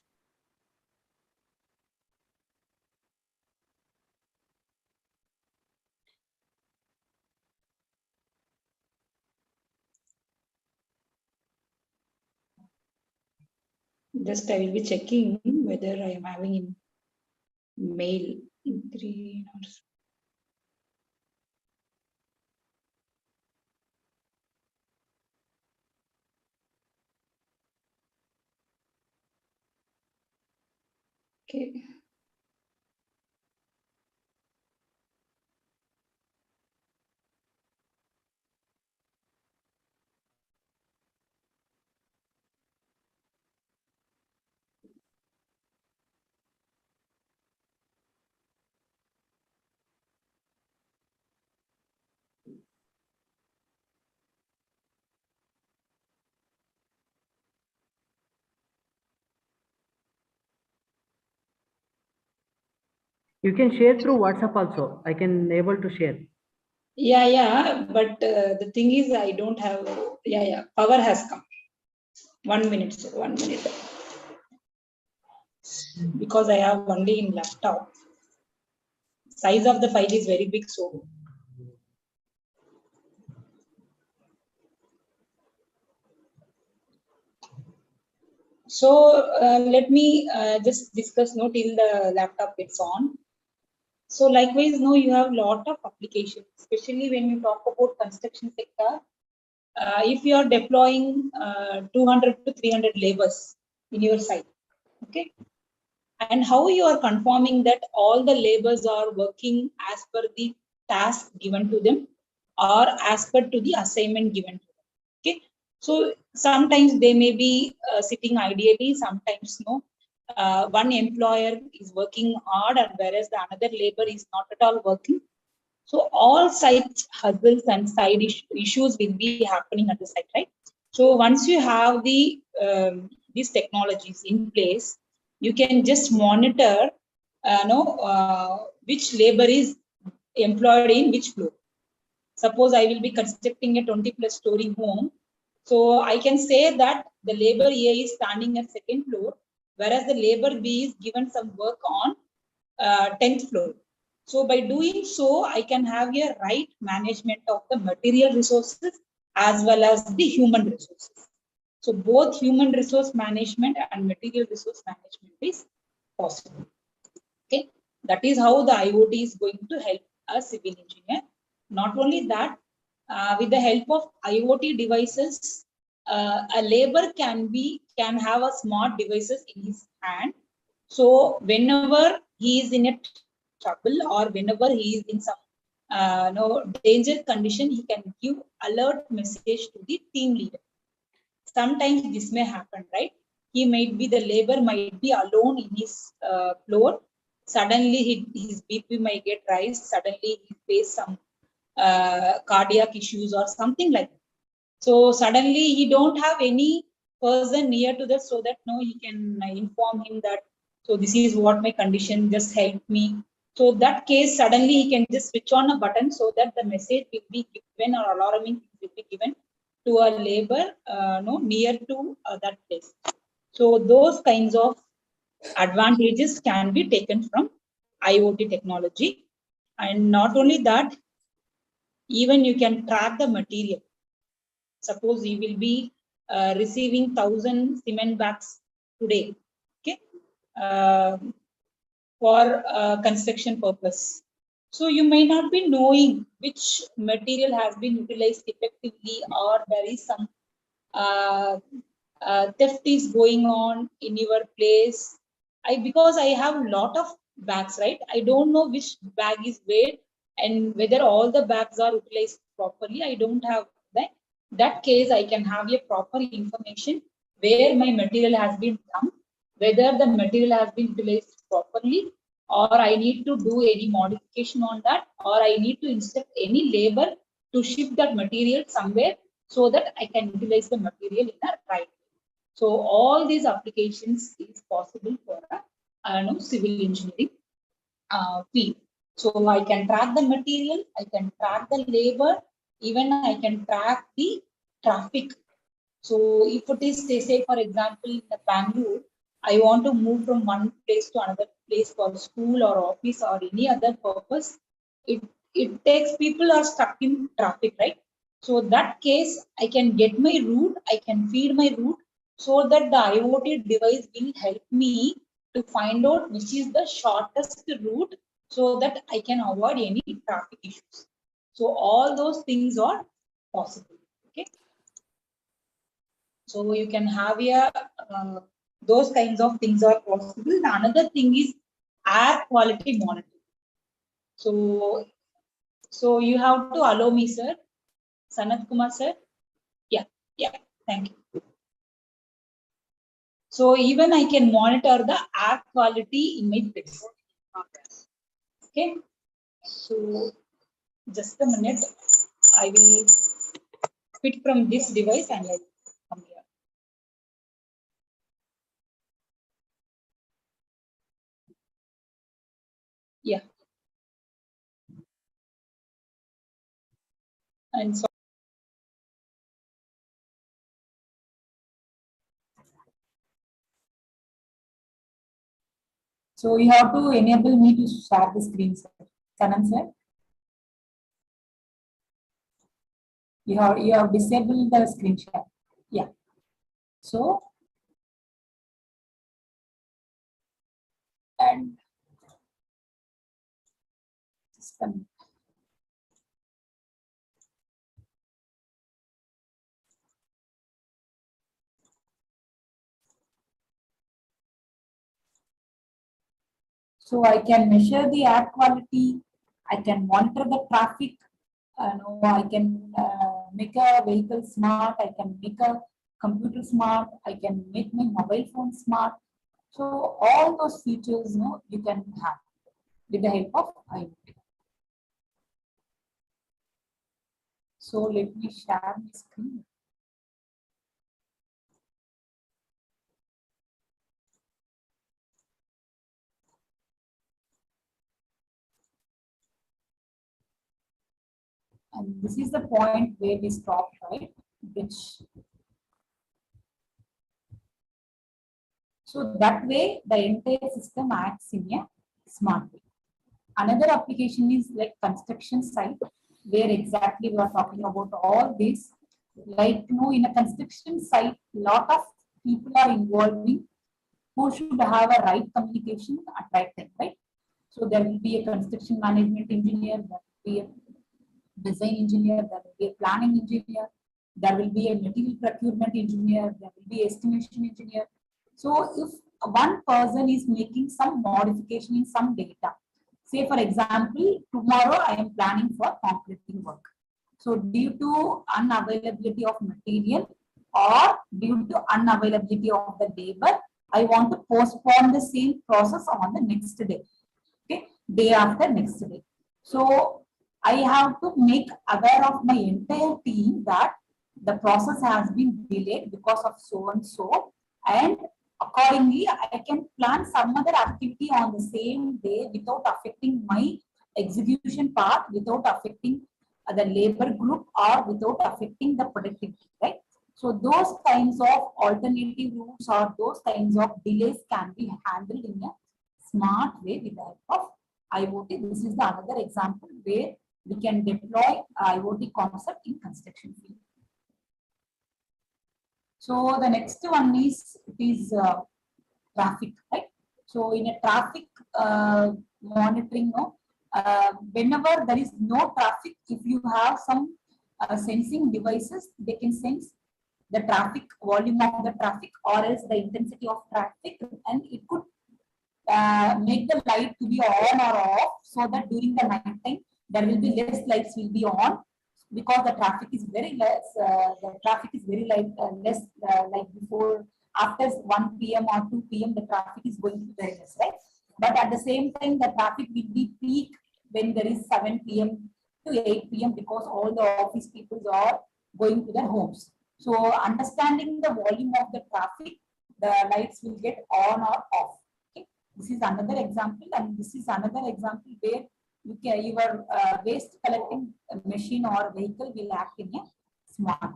Just I will be checking whether I am having in mail in 3 hours. Okay. You can share through WhatsApp also. I can able to share. Yeah. But the thing is, I don't have. Yeah. Power has come. 1 minute, sir. 1 minute. Because I have only in laptop. Size of the file is very big, so. So let me just discuss till the laptop gets on. So likewise, you have a lot of applications, especially when you talk about construction sector. If you are deploying 200 to 300 labors in your site, okay. and how you are confirming that all the laborers are working as per the task given to them or as per to the assignment given to them. Okay, so sometimes they may be sitting ideally, sometimes no. One employer is working hard and whereas the another labor is not at all working. So all such hustles and side issues will be happening at the site, right? So once you have the these technologies in place, you can just monitor, which labor is employed in which floor. Suppose I will be constructing a 20+ story home. So I can say that the labor A is standing at 2nd floor, whereas the labor B is given some work on 10th floor. So by doing so, I can have a right management of the material resources as well as the human resources. So both human resource management and material resource management is possible. Okay, that is how the IoT is going to help a civil engineer. Not only that, with the help of IoT devices, a labor can have a smart devices in his hand. So whenever he is in a trouble or whenever he is in some danger condition, he can give alert message to the team leader. Sometimes this may happen, right? The labor might be alone in his floor. Suddenly his BP might get rise. Suddenly he face some cardiac issues or something like that. So suddenly he don't have any person near to that, so that no, he can inform him that, so this is what my condition, just help me. So that case, suddenly he can just switch on a button so that the message will be given or alarming will be given to a labor near to that place. So those kinds of advantages can be taken from IoT technology. And not only that, even you can track the material. Suppose you will be receiving 1,000 cement bags today, okay, for construction purpose. So you may not be knowing which material has been utilized effectively, or there is some theft is going on in your place. Because I have a lot of bags, right? I don't know which bag is where and whether all the bags are utilized properly. I don't have that. That case, I can have a proper information where my material has been dumped, whether the material has been utilized properly, or I need to do any modification on that, or I need to instruct any labor to ship that material somewhere so that I can utilize the material in a right way. So all these applications is possible for a civil engineering field. So I can track the material, I can track the labor, even I can track the traffic. So if it is, say for example, in the Bangalore, I want to move from one place to another place for school or office or any other purpose, it takes, people are stuck in traffic, right? So that case, I can get my route, I can feed my route, so that the IoT device will help me to find out which is the shortest route so that I can avoid any traffic issues. So all those things are possible. Okay. So you can have those kinds of things are possible. Another thing is air quality monitoring. So you have to allow me, sir. Sanat Kumar, sir. Yeah, thank you. So even I can monitor the air quality in my place. Okay. So just a minute. I will quit from this device and I'll come here. Yeah. And so you have to enable me to share the screen, sir. Kanan, sir. You have disabled the screen share. Yeah. So and system. So I can measure the air quality, I can monitor the traffic, I can make a vehicle smart, I can make a computer smart, I can make my mobile phone smart. So all those features, you can have with the help of IoT. So let me share my screen. And this is the point where we stop, right? So that way the entire system acts in a smart way. Another application is like construction site, where exactly we are talking about all this. Like, in a construction site, lot of people are involving who should have a right communication at right time, right? So there will be a construction management engineer, there will be a design engineer, there will be a planning engineer, there will be a material procurement engineer, there will be estimation engineer. So if one person is making some modification in some data, say for example, tomorrow I am planning for concreting work. So due to unavailability of material or due to unavailability of the labor, I want to postpone the same process on the next day. Okay, day after next day. So I have to make aware of my entire team that the process has been delayed because of so and so, and accordingly I can plan some other activity on the same day without affecting my execution part, without affecting the labor group, or without affecting the productivity, right? So those kinds of alternative routes or those kinds of delays can be handled in a smart way with the help of IoT. This is the another example where we can deploy IoT concept in construction field. So the next one is traffic, right? So in a traffic monitoring, whenever there is no traffic, if you have some sensing devices, they can sense the traffic volume of the traffic or else the intensity of traffic, and it could make the light to be on or off, so that during the night time there will be less lights will be on, because the traffic is very less. The traffic is very less like before. After 1 p.m. or 2 p.m. the traffic is going to be very less, right? But at the same time the traffic will be peak when there is 7 p.m. to 8 p.m. because all the office people are going to their homes. So understanding the volume of the traffic, the lights will get on or off. This is another example, and this is another example where your waste collecting machine or vehicle will act in a smart.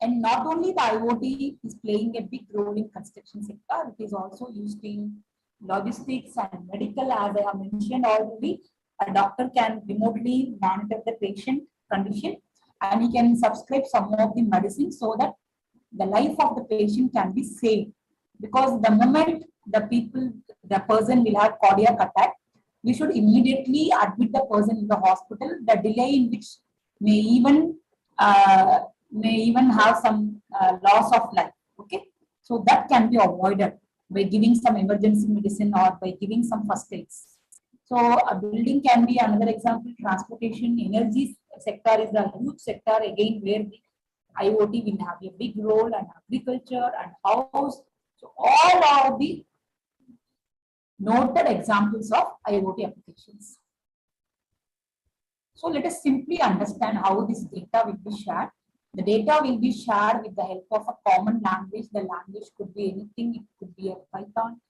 And not only the IoT is playing a big role in construction sector, it is also used in logistics and medical. As I have mentioned already, a doctor can remotely monitor the patient condition and he can subscribe some of the medicine so that the life of the patient can be saved. Because the moment the person will have cardiac attack, we should immediately admit the person in the hospital. The delay in which may even have some loss of life. Okay, so that can be avoided by giving some emergency medicine or by giving some first aids. So a building can be another example. Transportation, energy sector is a huge sector again where the IoT will have a big role, and agriculture and house. So all are the noted examples of IoT applications. So let us simply understand how this data will be shared. The data will be shared with the help of a common language. The language could be anything. It could be a Python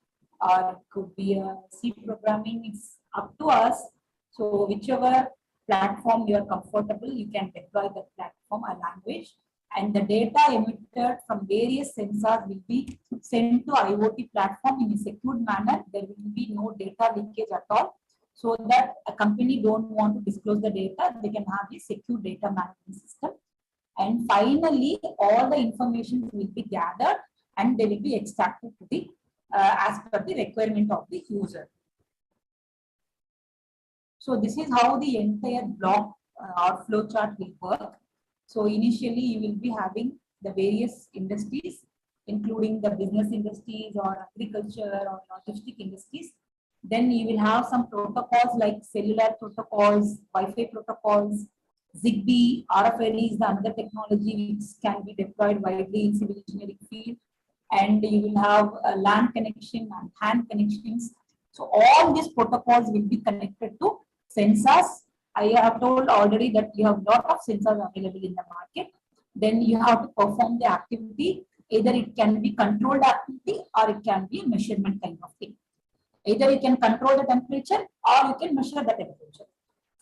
or it could be a C programming. It's up to us. So whichever platform you are comfortable, you can deploy the platform or language. And the data emitted from various sensors will be sent to IoT platform in a secured manner. There will be no data leakage at all, so that a company don't want to disclose the data. They can have a secure data management system. And finally, all the information will be gathered and they will be extracted to the as per the requirement of the user. So this is how the entire block or flow chart will work. So initially you will be having the various industries, including the business industries or agriculture or logistic industries. Then you will have some protocols like cellular protocols, Wi-Fi protocols, ZigBee, RFID is the another technology which can be deployed widely in civil engineering field. And you will have a LAN connection and HAN connections. So all these protocols will be connected to sensors. I have told already that you have a lot of sensors available in the market. Then you have to perform the activity. Either it can be controlled activity or it can be a measurement kind of thing. Either you can control the temperature or you can measure the temperature.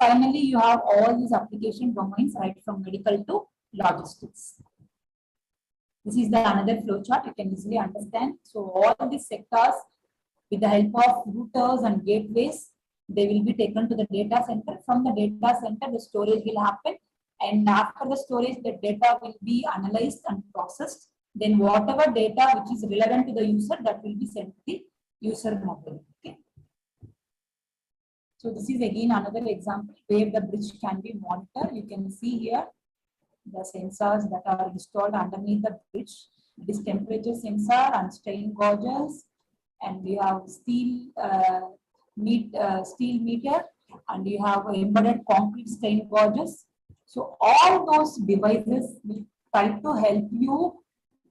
Finally, you have all these application domains right from medical to logistics. This is the another flow chart you can easily understand. So all these sectors, with the help of routers and gateways, they will be taken to the data center. From the data center, the storage will happen. And after the storage, the data will be analyzed and processed. Then whatever data which is relevant to the user, that will be sent to the user mobile. Okay. So this is again another example where the bridge can be monitored. You can see here the sensors that are installed underneath the bridge. This temperature sensor and strain gauges, and we have steel meter, and you have embedded concrete strain gauges. So all those devices will try to help you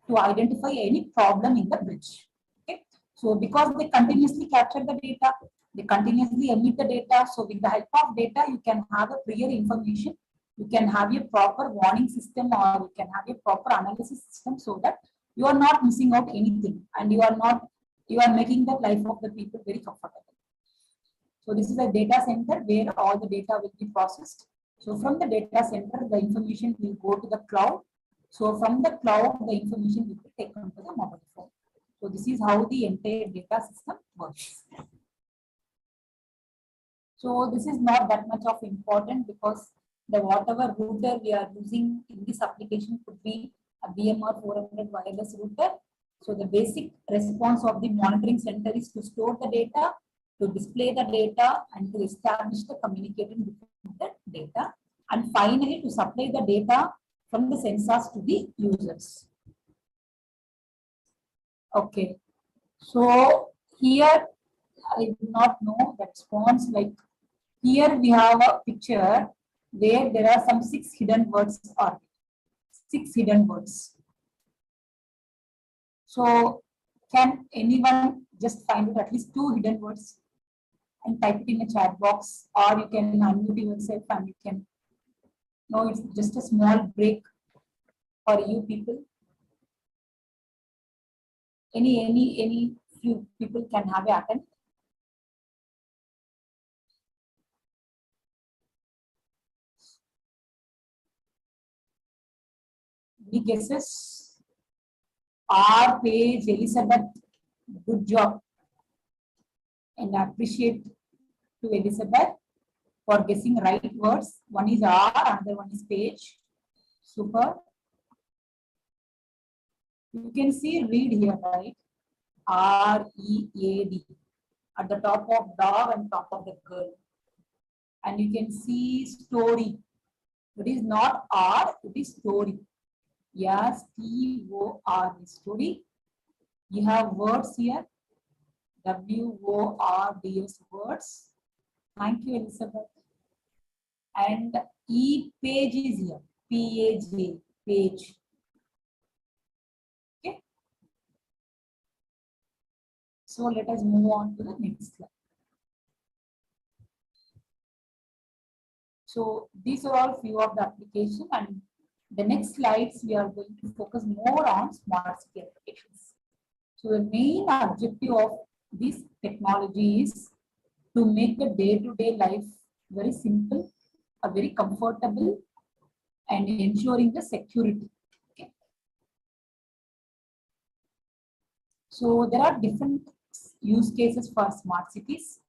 to identify any problem in the bridge. Okay. So because they continuously capture the data, they continuously emit the data. So with the help of data, you can have a clear information. You can have a proper warning system, or you can have a proper analysis system, so that you are not missing out anything, and you are making the life of the people very comfortable. So this is a data center where all the data will be processed. So from the data center, the information will go to the cloud. So from the cloud, the information will be taken to the mobile phone. So this is how the entire data system works. So this is not that much of important, because the whatever router we are using in this application could be a BMR 400 wireless router. So the basic response of the monitoring center is to store the data, to display the data, and to establish the communicating between the data, and finally to supply the data from the sensors to the users. Okay, so here I do not know the response. Like here we have a picture where there are some 6 hidden words, or 6 hidden words. So can anyone just find out at least 2 hidden words and type it in a chat box, or you can unmute yourself and you can. No, it's just a small break for you people. Any few people can have a attempt. Any guesses? R page, Elizabeth, good job. And I appreciate to Elizabeth for guessing right words. One is R, another one is page. Super. You can see read here, right? R-E-A-D at the top of dog and top of the girl. And you can see story. It is not R, it is story. Yes, T-O-R, story. You have words here. W-O-R-D-S, words. Thank you, Elizabeth. And E, page is here. P-A-J, page. Okay. So let us move on to the next slide. So these are all few of the application, and the next slides we are going to focus more on smart city applications. So the main objective of this technology is to make the day-to-day life very simple, very comfortable, and ensuring the security. Okay. So there are different use cases for smart cities.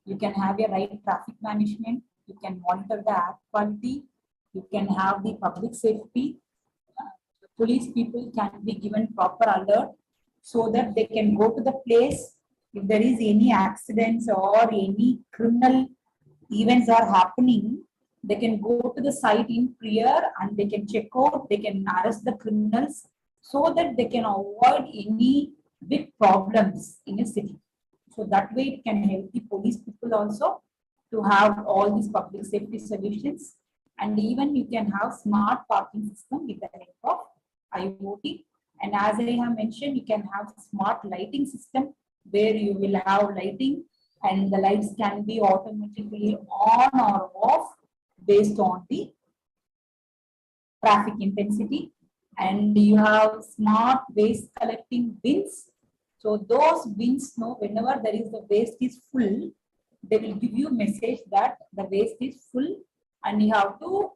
You can have a right traffic management. You can monitor the air quality. You can have the public safety. Police people can be given proper alert so that they can go to the place if there is any accidents or any criminal events are happening. They can go to the site in prior and they can check out, they can arrest the criminals so that they can avoid any big problems in a city. So that way it can help the police people also to have all these public safety solutions. And even you can have smart parking system with the help of IoT. And as I have mentioned, you can have smart lighting system where you will have lighting and the lights can be automatically on or off based on the traffic intensity. And you have smart waste collecting bins. So those bins know whenever there is the waste is full, they will give you a message that the waste is full and you have to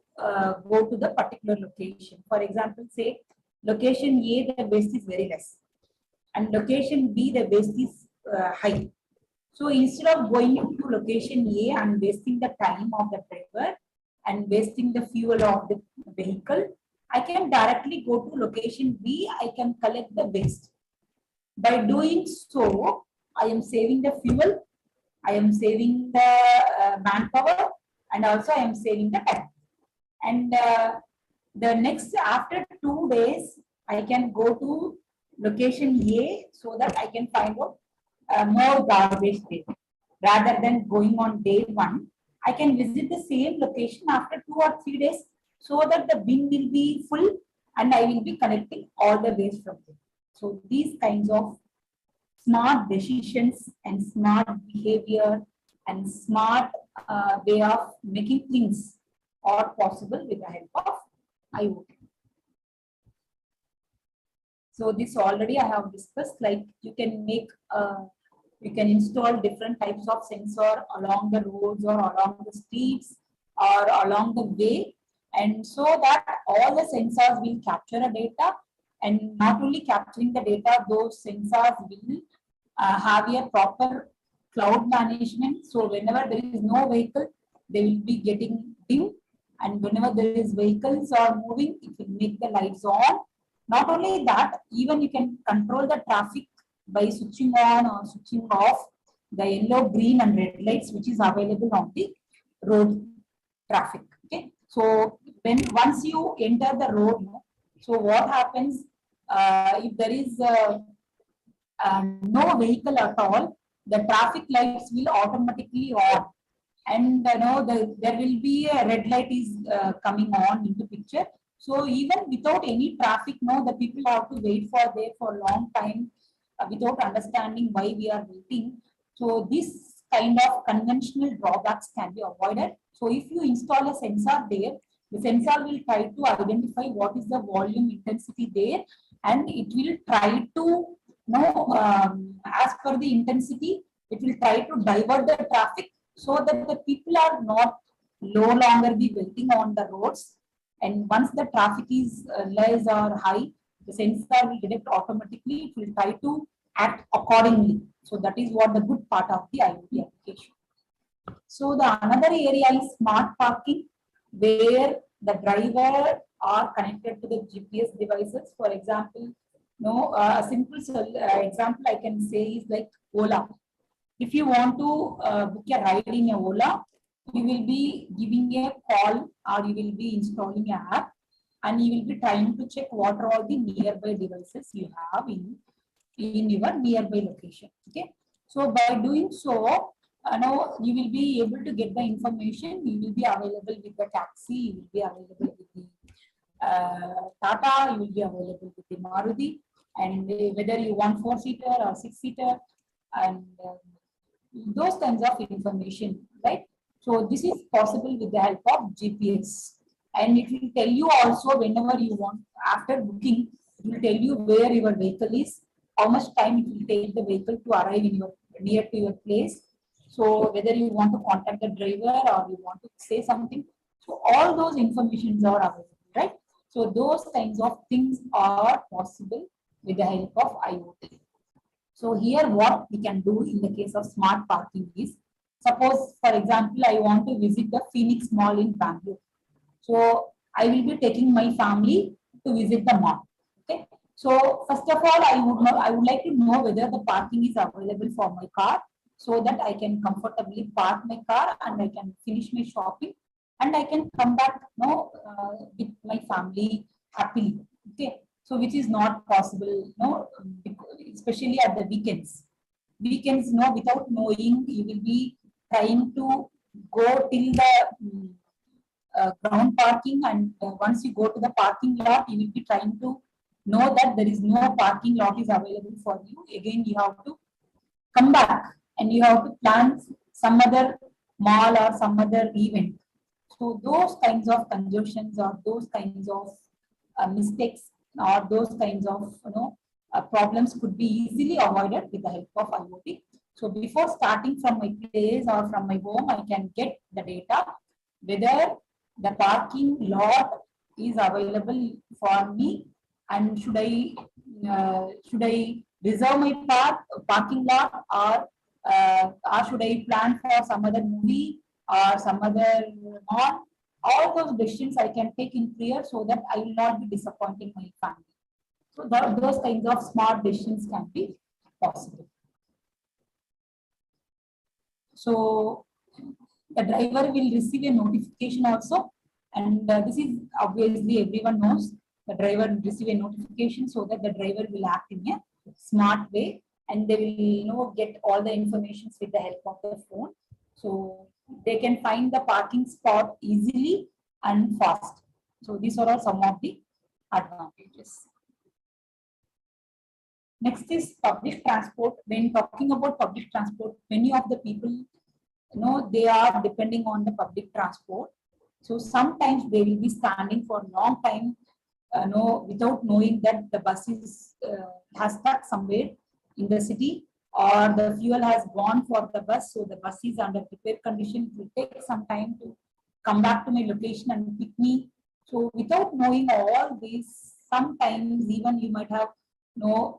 go to the particular location. For example, say location A, the waste is very less, and location B, the waste is high. So instead of going to location A and wasting the time of the driver and wasting the fuel of the vehicle, I can directly go to location B, I can collect the waste. By doing so, I am saving the fuel, I am saving the manpower, and also I am saving the time. And the next, after 2 days, I can go to location A so that I can find out more garbage there. Rather than going on day 1, I can visit the same location after 2 or 3 days so that the bin will be full and I will be collecting all the waste from it. So these kinds of smart decisions and smart behavior and smart way of making things are possible with the help of IoT. So this already I have discussed, like you can make, you can install different types of sensor along the roads or along the streets or along the way. And so that all the sensors will capture a data, and not only capturing the data, those sensors will have a proper cloud management. So whenever there is no vehicle, they will be getting dim, and whenever there is vehicles are moving, it will make the lights on. Not only that, even you can control the traffic by switching on or switching off the yellow, green and red lights which is available on the road traffic. Okay, so when once you enter the road, so what happens if there is no vehicle at all, the traffic lights will automatically on, and there will be a red light is coming on into picture. So even without any traffic, the people have to wait for there for a long time without understanding why we are waiting. So this kind of conventional drawbacks can be avoided. So if you install a sensor there, the sensor will try to identify what is the volume intensity there, and it will try to as per the intensity, it will try to divert the traffic so that the people are no longer be waiting on the roads. And once the traffic is less or high, the sensor will detect automatically. It will try to act accordingly. So that is what the good part of the IoT application. So the another area is smart parking, where the driver are connected to the GPS devices. For example, a simple example I can say is like Ola. If you want to book a ride in a Ola, you will be giving a call or you will be installing an app, and you will be trying to check what are all the nearby devices you have in your nearby location. Okay, so by doing so, you will be able to get the information. You will be available with the taxi, you will be available with the Tata, you will be available with the Maruti, and whether you want 4-seater or 6-seater, and those kinds of information, right? So this is possible with the help of GPS, and it will tell you also whenever you want. After booking, it will tell you where your vehicle is, how much time it will take the vehicle to arrive in your near to your place. So whether you want to contact the driver or you want to say something, so all those informations are available, right? So those kinds of things are possible with the help of IoT. So here what we can do in the case of smart parking is, suppose for example, I want to visit the Phoenix Mall in Bangalore. So I will be taking my family to visit the mall. Okay. So first of all, I would like to know whether the parking is available for my car, so that I can comfortably park my car and I can finish my shopping and I can come back with my family happily. Okay. So which is not possible, especially at the weekends. weekends, without knowing, you will be trying to go till the ground parking, and once you go to the parking lot, you will be trying to know that there is no parking lot is available for you. Again, you have to come back and you have to plan some other mall or some other event. So those kinds of congestions or those kinds of mistakes or those kinds of problems could be easily avoided with the help of IoT. So before starting from my place or from my home, I can get the data whether the parking lot is available for me, and should I reserve my parking lot, or should I plan for some other movie or some other mall? All those decisions I can take in prayer so that I will not be disappointing my family. So those kinds of smart decisions can be possible. So the driver will receive a notification also, and this is obviously everyone knows. The driver will receive a notification so that the driver will act in a smart way, and they will get all the information with the help of the phone. So they can find the parking spot easily and fast. So these are all some of the advantages. Next is public transport. When talking about public transport, many of the people they are depending on the public transport. So sometimes they will be standing for a long time without knowing that the bus is has stuck somewhere in the city, or the fuel has gone for the bus, so the bus is under repair condition. It will take some time to come back to my location and pick me. So without knowing all these, sometimes even you might have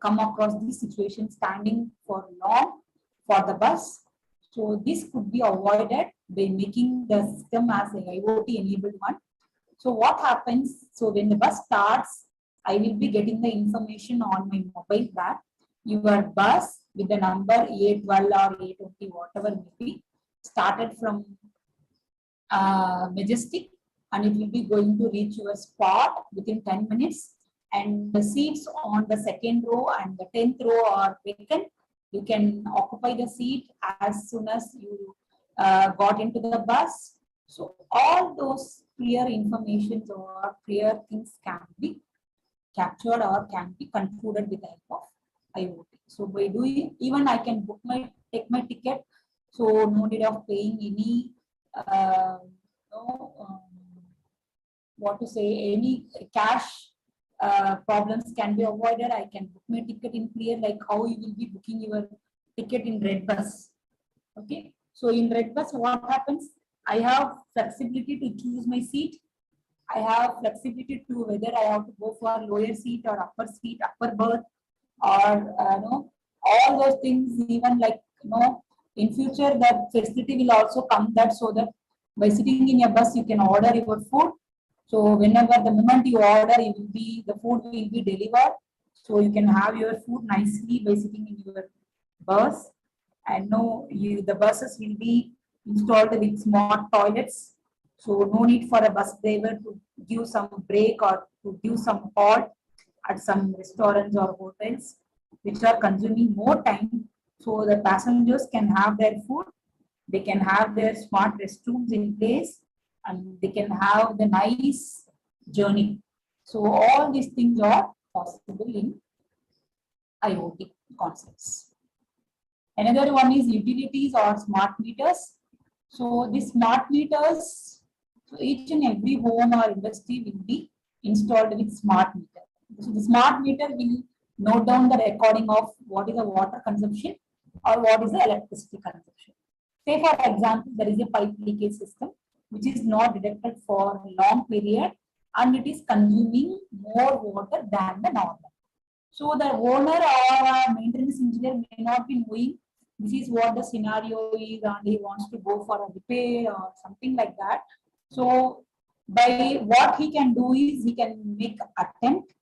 come across this situation, standing for long for the bus. So this could be avoided by making the system as a IoT enabled one. So what happens? So when the bus starts, I will be getting the information on my mobile that your bus with the number A12 or A20, whatever may be, started from Majestic, and it will be going to reach your spot within 10 minutes. And the seats on the second row and the 10th row are vacant. You can occupy the seat as soon as you got into the bus. So all those clear informations or clear things can be captured or can be concluded with the help of IoT. So by doing, even I can take my ticket. So no need of paying any any cash problems can be avoided. I can book my ticket in clear, like how you will be booking your ticket in Red Bus. Okay, so in Red Bus, what happens? I have flexibility to choose my seat. I have flexibility to whether I have to go for lower seat or upper seat, upper berth, or all those things. Even like in future, that facility will also come that so that by sitting in your bus, you can order your food. So whenever the moment you order, the food will be delivered. So you can have your food nicely by sitting in your bus. And the buses will be installed with smart toilets. So no need for a bus driver to give some break or to give some halt at some restaurants or hotels, which are consuming more time. So the passengers can have their food. They can have their smart restrooms in place, and they can have the nice journey. So all these things are possible in IoT concepts. Another one is utilities or smart meters. So these smart meters, so each and every home or industry will be installed with smart meter. So the smart meter will note down the recording of what is the water consumption or what is the electricity consumption. Say for example, there is a pipe leakage system which is not detected for a long period and it is consuming more water than the normal. So the owner or maintenance engineer may not be knowing this is what the scenario is and he wants to go for a repair or something like that. So by what he can do is he can make attempt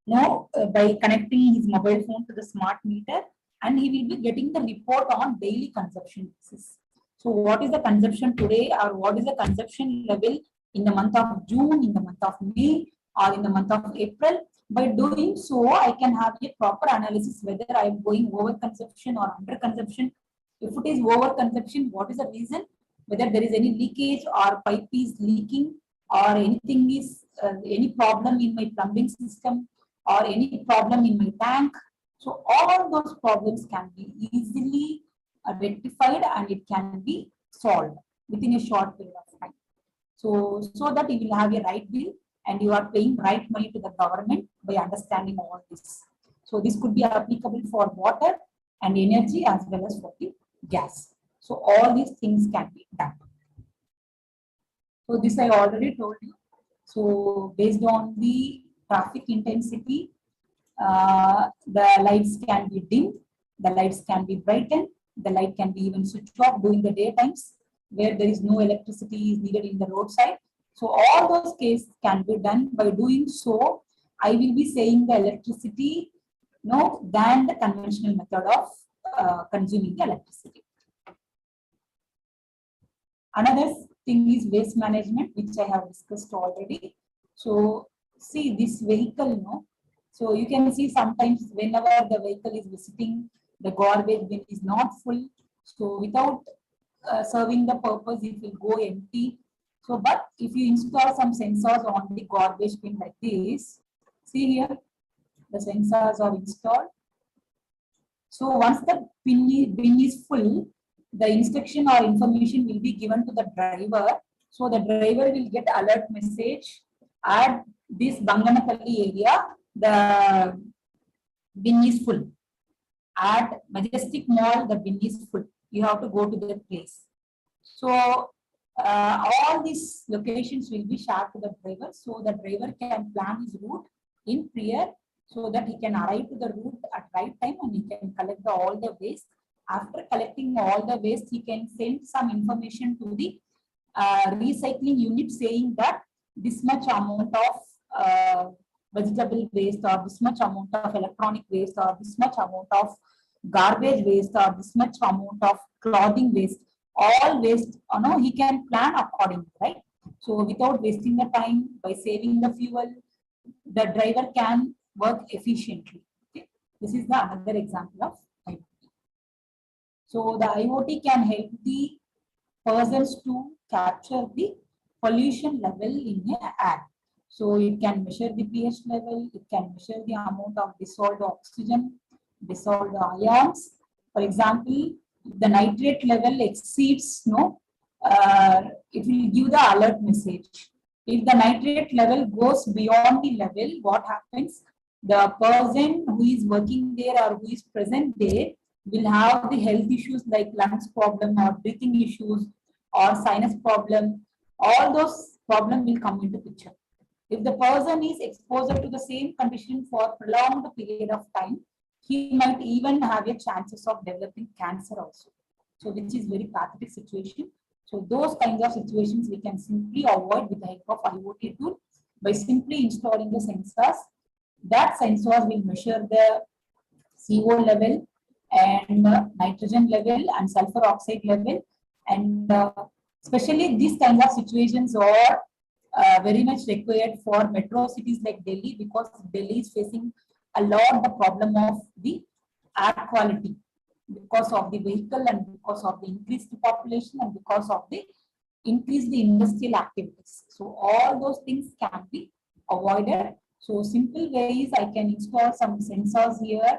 by connecting his mobile phone to the smart meter, and he will be getting the report on daily consumption basis. So what is the consumption today, or what is the consumption level in the month of June, in the month of May, or in the month of April? By doing so, I can have a proper analysis whether I am going over consumption or under consumption. If it is over consumption, what is the reason? Whether there is any leakage or pipe is leaking or anything is any problem in my plumbing system or any problem in my tank. So all those problems can be easily rectified and it can be solved within a short period of time. So that you will have a right bill and you are paying right money to the government by understanding all this. So this could be applicable for water and energy as well as for the gas. So all these things can be done. So this I already told you. So based on the traffic intensity, the lights can be dimmed, the lights can be brightened, the light can be even switched off during the daytimes where there is no electricity is needed in the roadside. So all those cases can be done. By doing so, I will be saving the electricity than the conventional method of consuming the electricity. Another thing is waste management, which I have discussed already. So see this vehicle, so you can see sometimes whenever the vehicle is visiting, the garbage bin is not full. So without serving the purpose, it will go empty. So, but if you install some sensors on the garbage bin like this, see here, the sensors are installed. So once the bin is full, the instruction or information will be given to the driver. So the driver will get alert message at this Banganahalli area, the bin is full. At Majestic Mall, the bin is full. You have to go to that place. So all these locations will be shared to the driver. So the driver can plan his route in prior so that he can arrive to the route at right time and he can collect all the waste. After collecting all the waste, he can send some information to the recycling unit saying that this much amount of vegetable waste or this much amount of electronic waste or this much amount of garbage waste or this much amount of clothing waste, all waste, he can plan accordingly, right? So without wasting the time, by saving the fuel, the driver can work efficiently. Okay? This is the another example of IoT. So the IoT can help the persons to capture the pollution level in an air. So it can measure the pH level, it can measure the amount of dissolved oxygen, dissolved ions. For example, if the nitrate level exceeds, it will give the alert message. If the nitrate level goes beyond the level, what happens? The person who is working there or who is present there will have the health issues like lungs problem or breathing issues or sinus problem. All those problems will come into picture. If the person is exposed to the same condition for a prolonged period of time, he might even have a chances of developing cancer also. So which is very pathetic situation. So those kinds of situations we can simply avoid with the help of IoT tool by simply installing the sensors. That sensors will measure the CO level and nitrogen level and sulfur oxide level. And especially these kinds of situations are very much required for metro cities like Delhi, because Delhi is facing a lot the problem of the air quality because of the vehicle and because of the increased population and because of the increased industrial activities. So all those things can be avoided. So simple way is I can install some sensors here.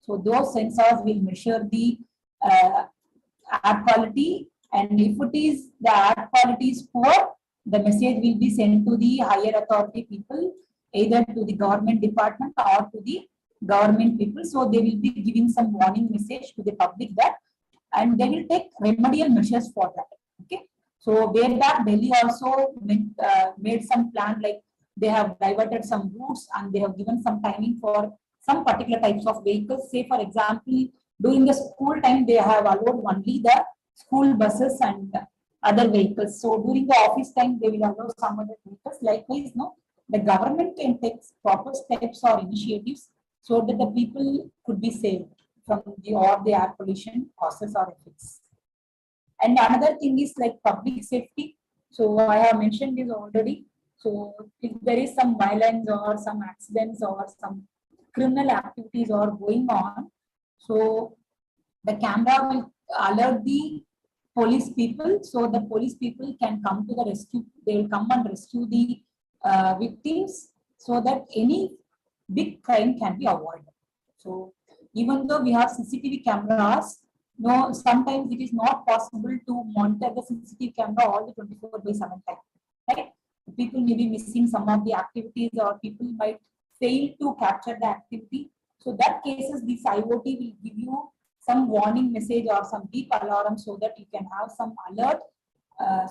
So those sensors will measure the air quality, and if it is the air quality is poor, the message will be sent to the higher authority people, either to the government department or to the government people. So they will be giving some warning message to the public that, and they will take remedial measures for that. Okay. So way back Delhi also made some plan, like they have diverted some routes and they have given some timing for some particular types of vehicles. Say for example, during the school time, they have allowed only the school buses and other vehicles. So during the office time, they will allow some other vehicles. Likewise, the government can take proper steps or initiatives so that the people could be saved from the air pollution causes or effects. And another thing is like public safety. So I have mentioned this already. So if there is some violence or some accidents or some criminal activities are going on, so the camera will alert the police people, so the police people can come to the rescue. They will come and rescue the victims, so that any big crime can be avoided. So even though we have CCTV cameras, no, sometimes it is not possible to monitor the CCTV camera all the 24/7 time, right? People may be missing some of the activities, or people might fail to capture the activity. So that cases, this IoT will give you some warning message or some beep alarm, so that you can have some alert.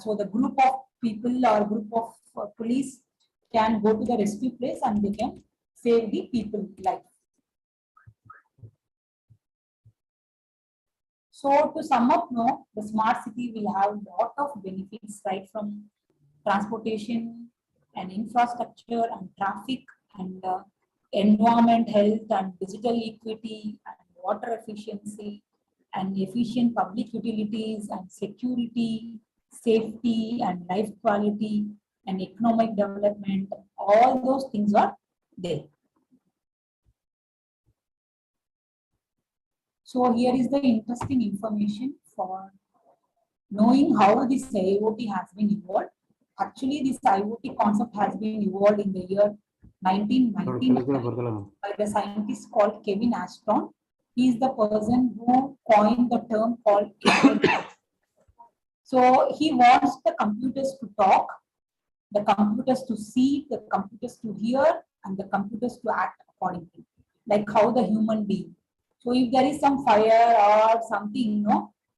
So the group of people or group of police can go to the rescue place and they can save the people life. So to sum up, no, the smart city will have a lot of benefits, right from transportation and infrastructure and traffic and environment, health and digital equity and water efficiency and efficient public utilities and security, safety and life quality and economic development. All those things are there. So here is the interesting information for knowing how this IoT has been evolved. Actually, this IoT concept has been evolved in the year 1999 by the scientist called Kevin Ashton. He is the person who coined the term called internet. So he wants the computers to talk, the computers to see, the computers to hear, and the computers to act accordingly, like how the human being. So if there is some fire or something,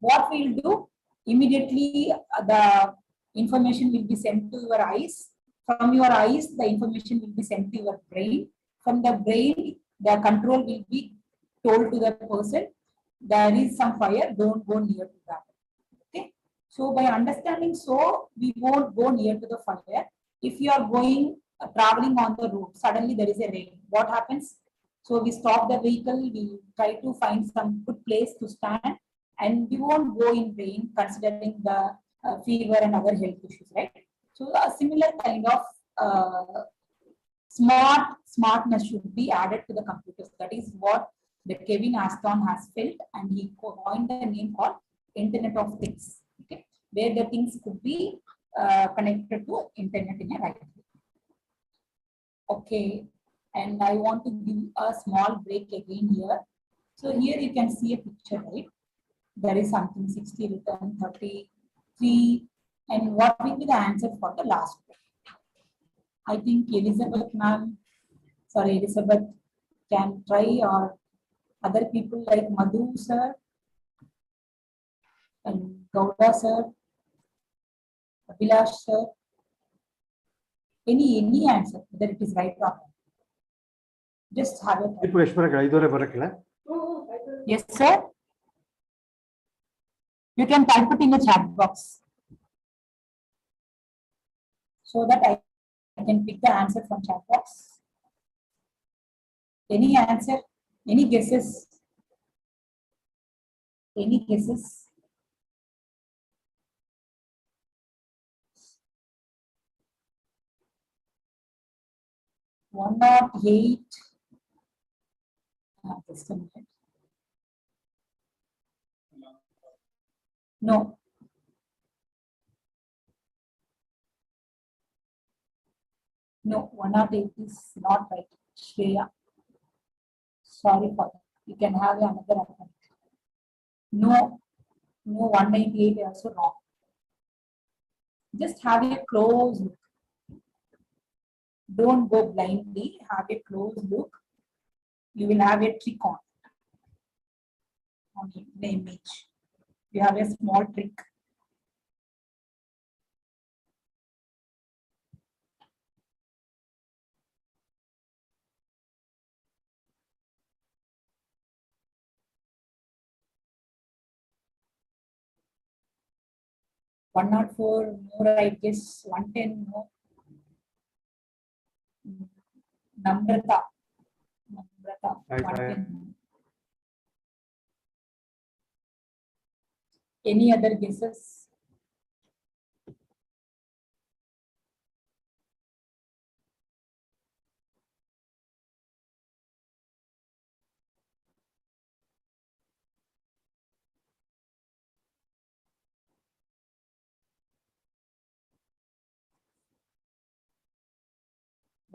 what we'll do? Immediately the information will be sent to your eyes. From your eyes, the information will be sent to your brain. From the brain, the control will be told to the person, there is some fire, don't go near to that. Okay. So by understanding, so we won't go near to the fire. If you are going traveling on the road, suddenly there is a rain. What happens? So we stop the vehicle, we try to find some good place to stand, and we won't go in rain considering the fever and other health issues, right? So a similar kind of smartness should be added to the computers. That is what the Kevin Ashton has felt, and he coined the name called Internet of Things, okay, where the things could be connected to internet in a right way. Okay. And I want to give a small break again here. So here you can see a picture, right? There is something 60 written, 33, and what will be the answer for the last one? I think Elizabeth can try, or other people like Madhu sir and Gowda sir, Abhilash sir. Any answer, whether it is right or wrong. Just have it. Yes, sir. You can type it in the chat box so that I can pick the answer from chat box. Any answer? Any guesses? Any guesses? One not 8. Just a minute. No. No, 108 is not right. Shreya. Sorry for that. You can have another attempt. No, 198 is also wrong. Just have a close look. Don't go blindly. Have a close look. You will have a trick on the image. You have a small trick. One not 4, no, I guess 110, no. Namrata. 110. Any other guesses?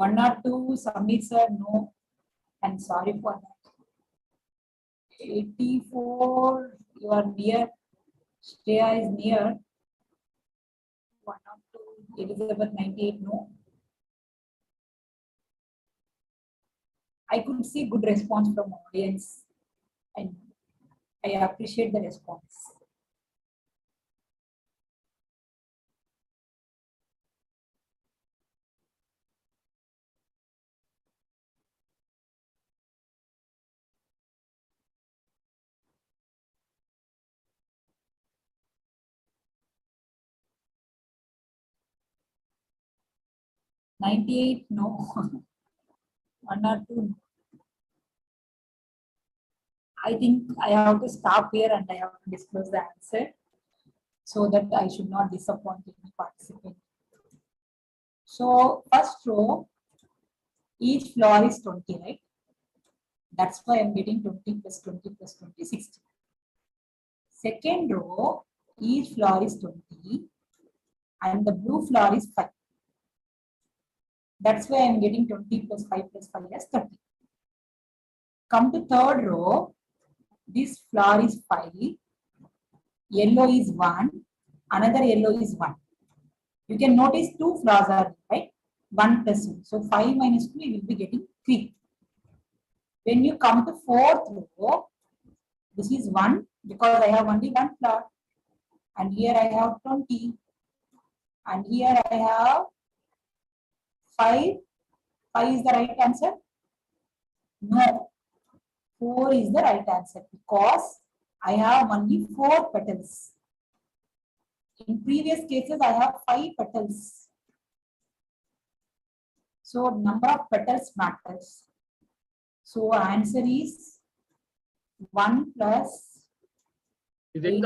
1 or 2, Samir sir, no. And sorry for that. 84, you are near. Shreya is near. 1 or 2, Elizabeth 98, no. I could see good response from audience and I appreciate the response. $98, no. 1 or 2, no. I think I have to stop here and I have to disclose the answer so that I should not disappoint any participant. So first row, each floor is 20, right? That's why I'm getting 20 plus 20 plus 20, 60. Second row, each floor is 20 and the blue floor is 5. That's why I'm getting 20 plus 5 plus 5 as 30. Come to third row, this floor is 5, yellow is 1, another yellow is 1. You can notice 2 floors are right, 1 plus 1. So 5 minus 2, you will be getting 3. When you come to fourth row, this is 1 because I have only 1 floor. And here I have 20. And here I have 5. 5 is the right answer? No. 4 is the right answer because I have only 4 petals. In previous cases, I have 5 petals. So number of petals matters. So answer is 1 plus 80,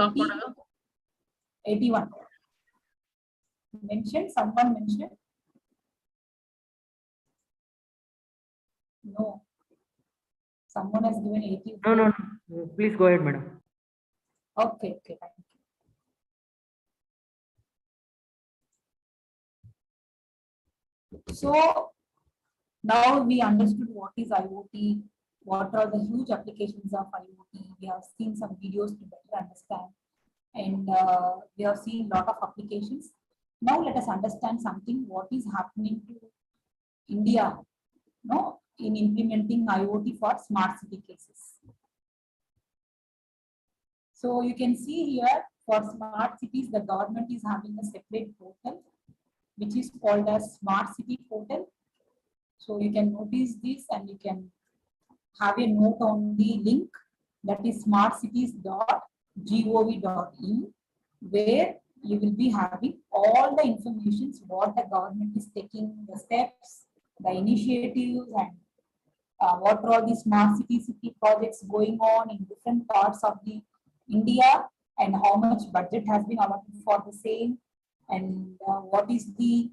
81. Mentioned? Someone mentioned? No. Someone has given 80. No. Please go ahead, madam. Okay, thank you. So now we understood what is IoT, what are the huge applications of IoT. We have seen some videos to better understand, and we have seen a lot of applications. Now let us understand something, what is happening to India, no, in implementing IoT for smart city cases. So you can see here for smart cities, the government is having a separate portal, which is called as Smart City Portal. So you can notice this and you can have a note on the link, that is smartcities.gov.in, where you will be having all the information what the government is taking, the steps, the initiatives, and what are all the smart city projects going on in different parts of the India, and how much budget has been allotted for the same, and what is the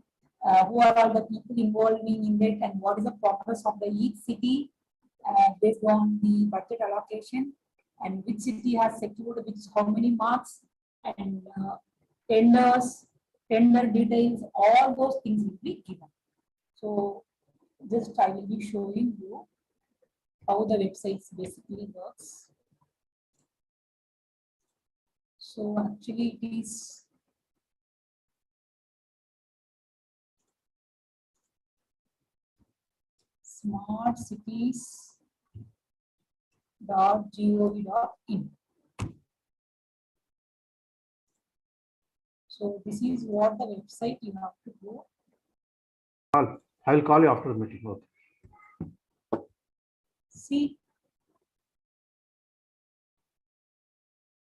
who are all the people involving in it, and what is the progress of each city based on the budget allocation, and which city has secured which how many marks, and tender details, all those things will be given. So just I will be showing you how the websites basically works. So actually it is smartcities.gov.in. So this is what the website you have to go. I will call you after the meeting. Okay. See,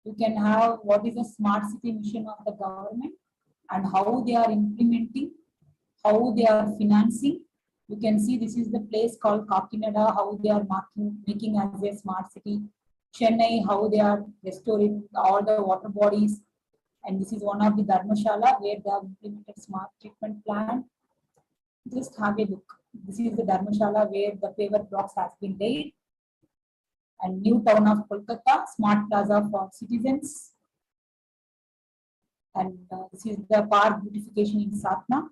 you can have what is the smart city mission of the government and how they are implementing, how they are financing. You can see this is the place called Kakinada, how they are making as a smart city. Chennai, how they are restoring all the water bodies. And this is one of the Dharmashala where they have implemented smart treatment plan. Just have a look. This is the Dharmashala where the paver blocks has been laid. And new town of Kolkata, smart plaza for citizens. And this is the park beautification in Satna.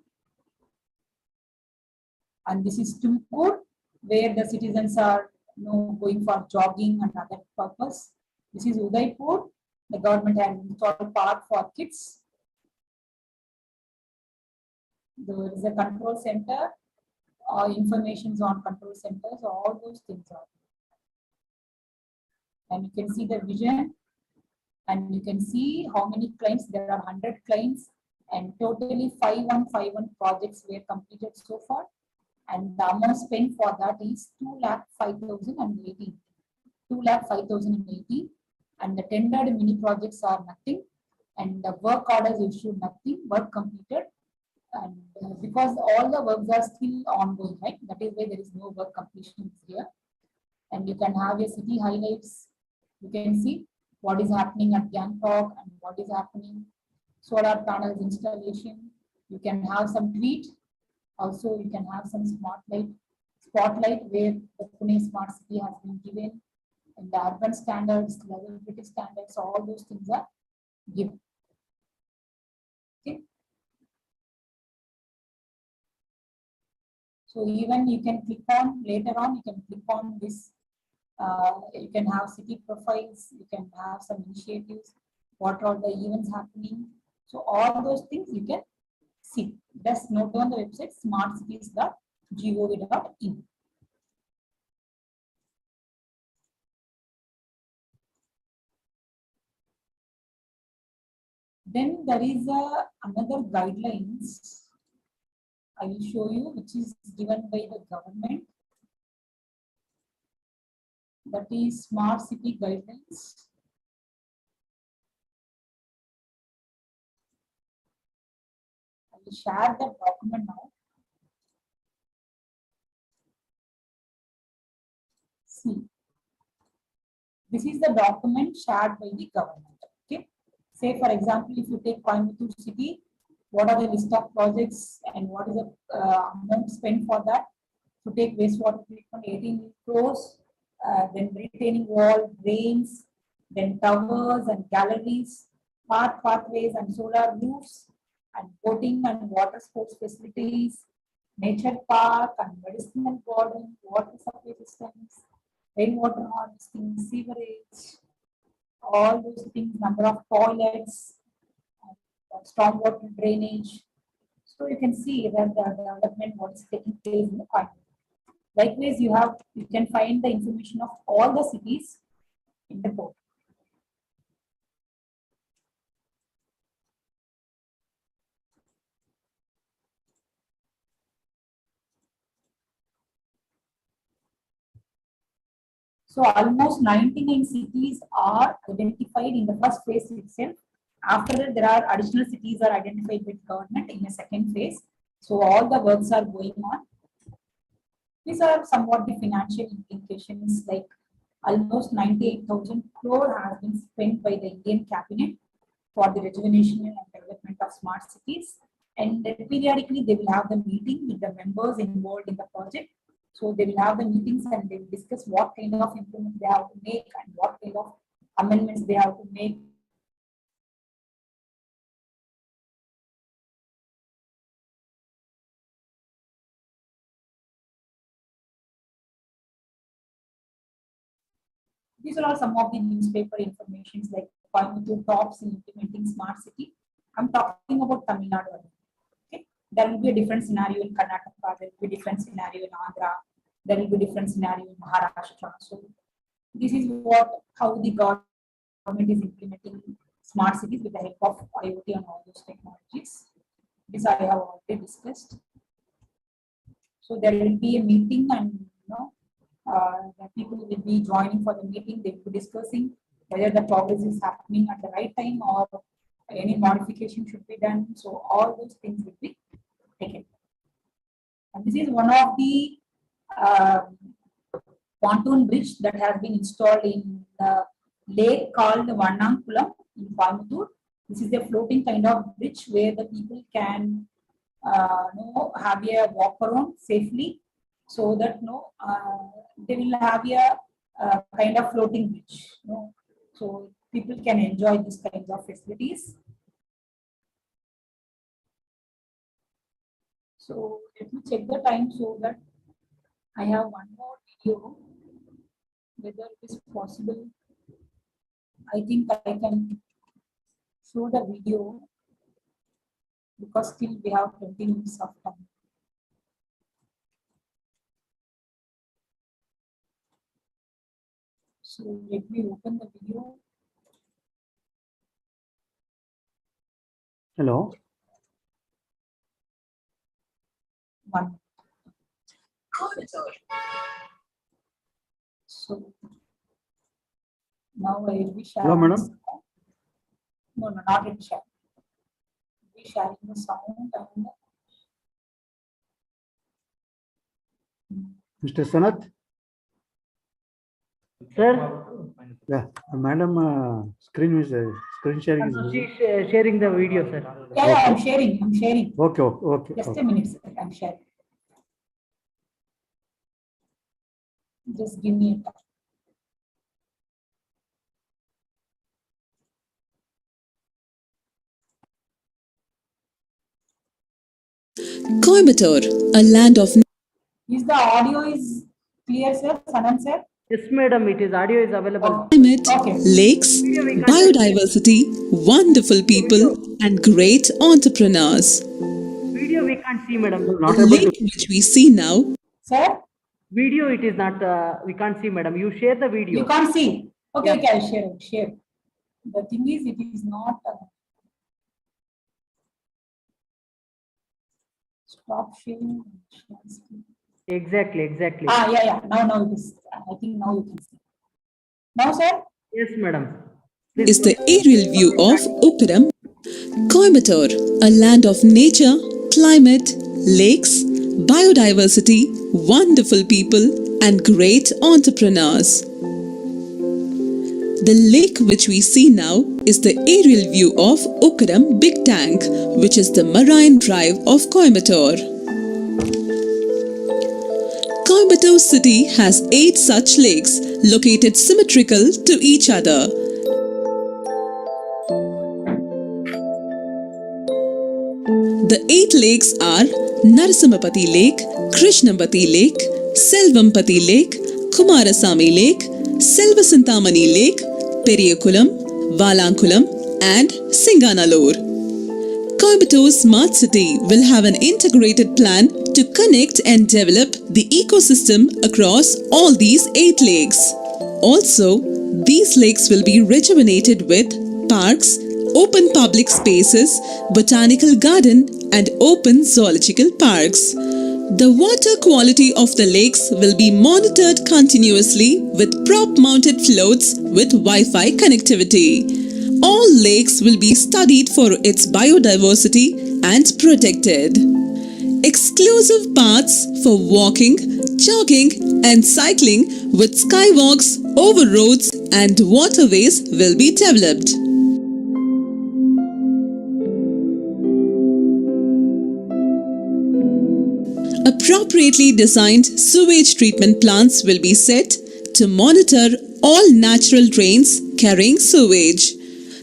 And this is Tumkur, where the citizens are going for jogging and other purpose. This is Udaipur. The government has installed park for kids. There is a control center, informations on control centers, all those things are. And you can see the vision, and you can see how many clients. There are 100 clients, and totally 5151 projects were completed so far. And the amount spent for that is 2,05,080. 2,05,080. And the tendered mini projects are nothing. And the work orders issued nothing, work completed. And because all the works are still ongoing, right? That is why there is no work completion here. And you can have your city highlights. You can see what is happening at Gangtok and what is happening. Solar panels installation. You can have some tweet. Also, you can have some spotlight where the Pune Smart City has been given, and the urban standards, level British standards, all those things are given. Okay. So even you can click on later on, you can click on this. You can have city profiles, you can have some initiatives, what are the events happening. So all those things you can see. Just note on the website smartcities.gov.in. Then there is another guidelines I will show you, which is given by the government. That is Smart City Guidelines. I will share the document now. See, this is the document shared by the government. Okay. Say for example, if you take Coimbatore city, what are the list of projects and what is the amount spent for that? To take wastewater treatment, 18 crores. Then retaining wall, drains, then towers and galleries, pathways and solar roofs, and boating and water sports facilities, nature park and medicinal garden, water supply systems, rainwater harvesting, sewerage, all those things, number of toilets, stormwater drainage. So you can see that the development what is taking place in the country. Likewise, you can find the information of all the cities in the book. So almost 99 cities are identified in the first phase itself. After that, there are additional cities are identified with government in the second phase. So all the works are going on. These are somewhat the financial implications, like almost 98,000 crore has been spent by the Indian cabinet for the rejuvenation and development of smart cities. And periodically they will have the meeting with the members involved in the project. So they will have the meetings and they will discuss what kind of improvements they have to make and what kind of amendments they have to make. These are all some of the newspaper informations like Coimbatore tops in implementing smart city. I'm talking about Tamil Nadu. Okay. There will be a different scenario in Karnataka, there will be a different scenario in Andhra, there will be a different scenario in Maharashtra. So this is how the government is implementing smart cities with the help of IoT and all those technologies. This I have already discussed. So there will be a meeting and the people will be joining for the meeting. They will be discussing whether the progress is happening at the right time or any modification should be done. So all those things will be taken. And this is one of the pontoon bridge that has been installed in the lake called Vannankulam in Coimbatore. This is a floating kind of bridge where the people can have a walk around safely, so that they will have a kind of floating bridge. So people can enjoy these kinds of facilities. So let me check the time so that I have one more video. Whether it is possible, I think I can show the video because still we have 20 minutes of time. So let me open the video. Hello. One. So now I will be sharing. Hello, madam. the sound. No, not in share. Be sharing the sound and Mr. Sanath. Sir, Yeah, madam, screen sharing is no, busy. she's sharing the video, sir. yeah, I'm sharing. I'm sharing. Okay, okay. Just Okay. a minute, sir. I'm sharing. Just give me a time. Coimbatore, a land of Is the audio is clear, sir? Sanand, sir? Yes, madam, it is audio is available. climate, Okay. lakes, Video we can't biodiversity, wonderful people, and great entrepreneurs. Video we can't see, madam. Not The able lake to. which we see now Sir, Video it is not, we can't see, madam. You share the video. you can't see. Okay, Yeah. okay, I'll share. Share. The thing is, it is not. Stop sharing. Share screen. Exactly. Yeah. Now it is. I think now you can see. Now, sir? Yes, madam. is the aerial view of Uppuram, Coimbatore, a land of nature, climate, lakes, biodiversity, wonderful people, and great entrepreneurs. The lake which we see now is the aerial view of Ukkaram Big Tank, which is the marine drive of Coimbatore. Coimbatore city has 8 such lakes located symmetrical to each other. The 8 lakes are Narasimhapati Lake, Krishnapati Lake, Selvampati Lake, Kumarasamy Lake, Selvasintamani Lake, Periyakulam, Valankulam, and Singanallur. Coimbatore Smart City will have an integrated plan to connect and develop the ecosystem across all these 8 lakes. Also, these lakes will be rejuvenated with parks, open public spaces, botanical garden, and open zoological parks. The water quality of the lakes will be monitored continuously with prop-mounted floats with Wi-Fi connectivity. All lakes will be studied for its biodiversity and protected. Exclusive paths for walking, jogging, and cycling with skywalks, over roads, and waterways will be developed. Appropriately designed sewage treatment plants will be set to monitor all natural drains carrying sewage.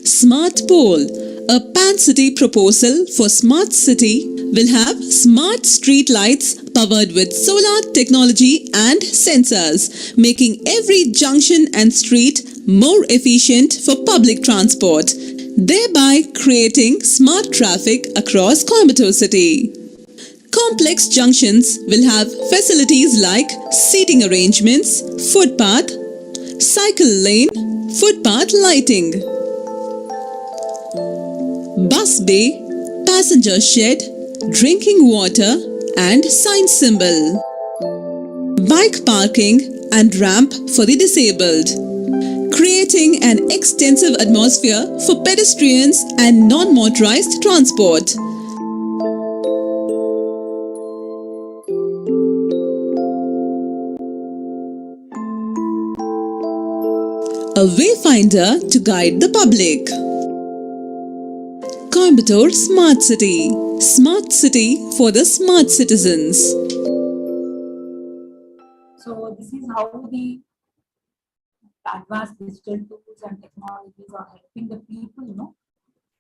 Smart Pole, a pan-city proposal for smart city, will have smart street lights powered with solar technology and sensors, making every junction and street more efficient for public transport, thereby creating smart traffic across Coimbatore city. Complex junctions will have facilities like seating arrangements, footpath, cycle lane, footpath lighting, bus bay, passenger shed, drinking water, and sign symbol, bike parking and ramp for the disabled, creating an extensive atmosphere for pedestrians and non-motorized transport. A wayfinder to guide the public. Coimbatore Smart City for the smart citizens. So this is how the advanced digital tools and technologies are helping the people,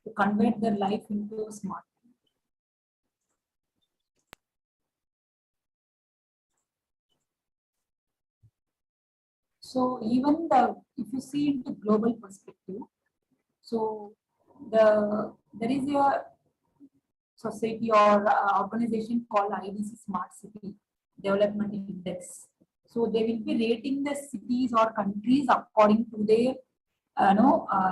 to convert their life into a smart. So even if you see into global perspective, so there is a society or organization called IDC Smart City Development Index. So they will be rating the cities or countries according to their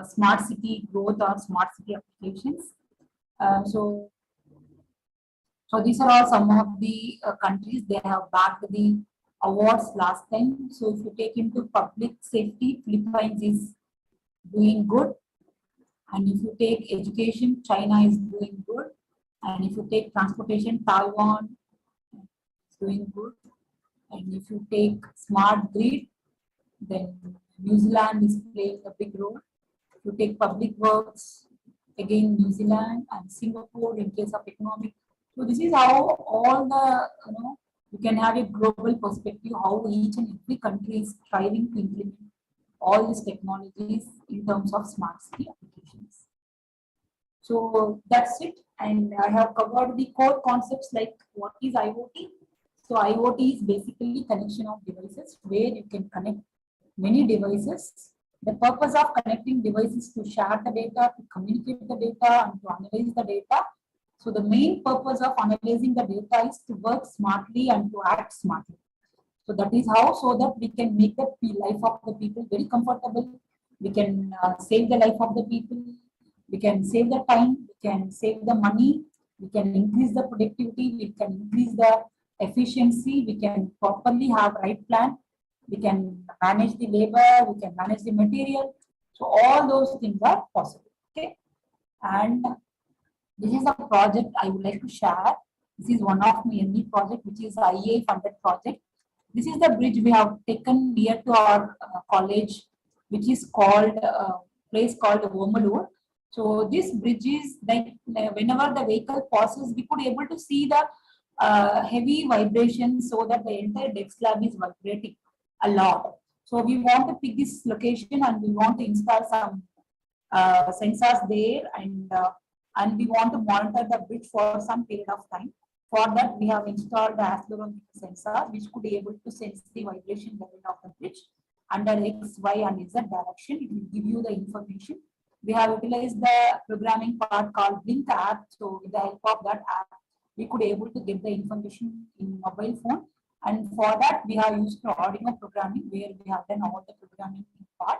smart city growth or smart city applications. So these are all some of the countries they have bagged the awards last time. So if you take into public safety, Philippines is doing good. And if you take education, China is doing good. And if you take transportation, Taiwan is doing good. And if you take smart grid, then New Zealand is playing a big role. If you take public works, again New Zealand and Singapore in case of economic. So this is how all the, you can have a global perspective how each and every country is striving to implement all these technologies in terms of smart city applications. So that's it. And I have covered the core concepts like what is IoT. So IoT is basically connection of devices where you can connect many devices. The purpose of connecting devices to share the data, to communicate the data, and to analyze the data. So the main purpose of analyzing the data is to work smartly and to act smartly. So that is how, so that we can make the life of the people very comfortable. We can save the life of the people. We can save the time. We can save the money. We can increase the productivity. We can increase the efficiency. We can properly have right plan. We can manage the labor. We can manage the material. So all those things are possible. Okay. And this is a project I would like to share. This is one of my M.E. project, which is IEA funded project. This is the bridge we have taken near to our college, which is called place called Omalur. So this bridge is like whenever the vehicle passes, we could able to see the heavy vibration, so that the entire deck slab is vibrating a lot. So we want to pick this location and we want to install some sensors there, and we want to monitor the bridge for some period of time. For that, we have installed the accelerometer sensor, which could be able to sense the vibration level of the bridge under X, Y, and Z direction. It will give you the information. We have utilized the programming part called Blink app. So with the help of that app, we could be able to get the information in mobile phone. And for that, we have used the Arduino programming, where we have done all the programming part.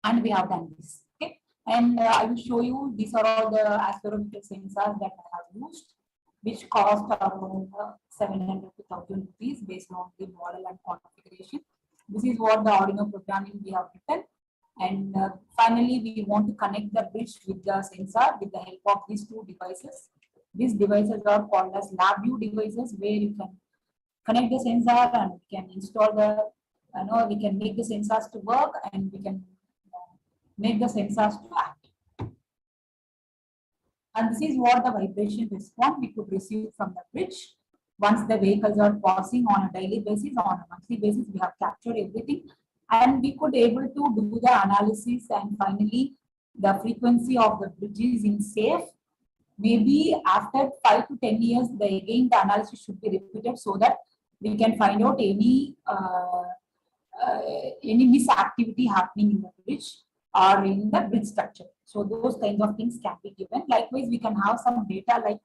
And we have done this. Okay. And I will show you, these are all the accelerometer sensors that I have used, which cost around 700 to 1,000 rupees based on the model and configuration. This is what the Arduino programming we have written. And finally, we want to connect the bridge with the sensor with the help of these two devices. These devices are called as Labview Devices, where you can connect the sensor and we can install the, we can make the sensors to work, and we can make the sensors to act. And this is what the vibration response we could receive from the bridge. Once the vehicles are passing on a daily basis, on a monthly basis, we have captured everything. And we could able to do the analysis, and finally the frequency of the bridges in safe. Maybe after 5 to 10 years, again the analysis should be repeated, so that we can find out any misactivity happening in the bridge or in the bridge structure. So those kinds of things can be given. Likewise, we can have some data, like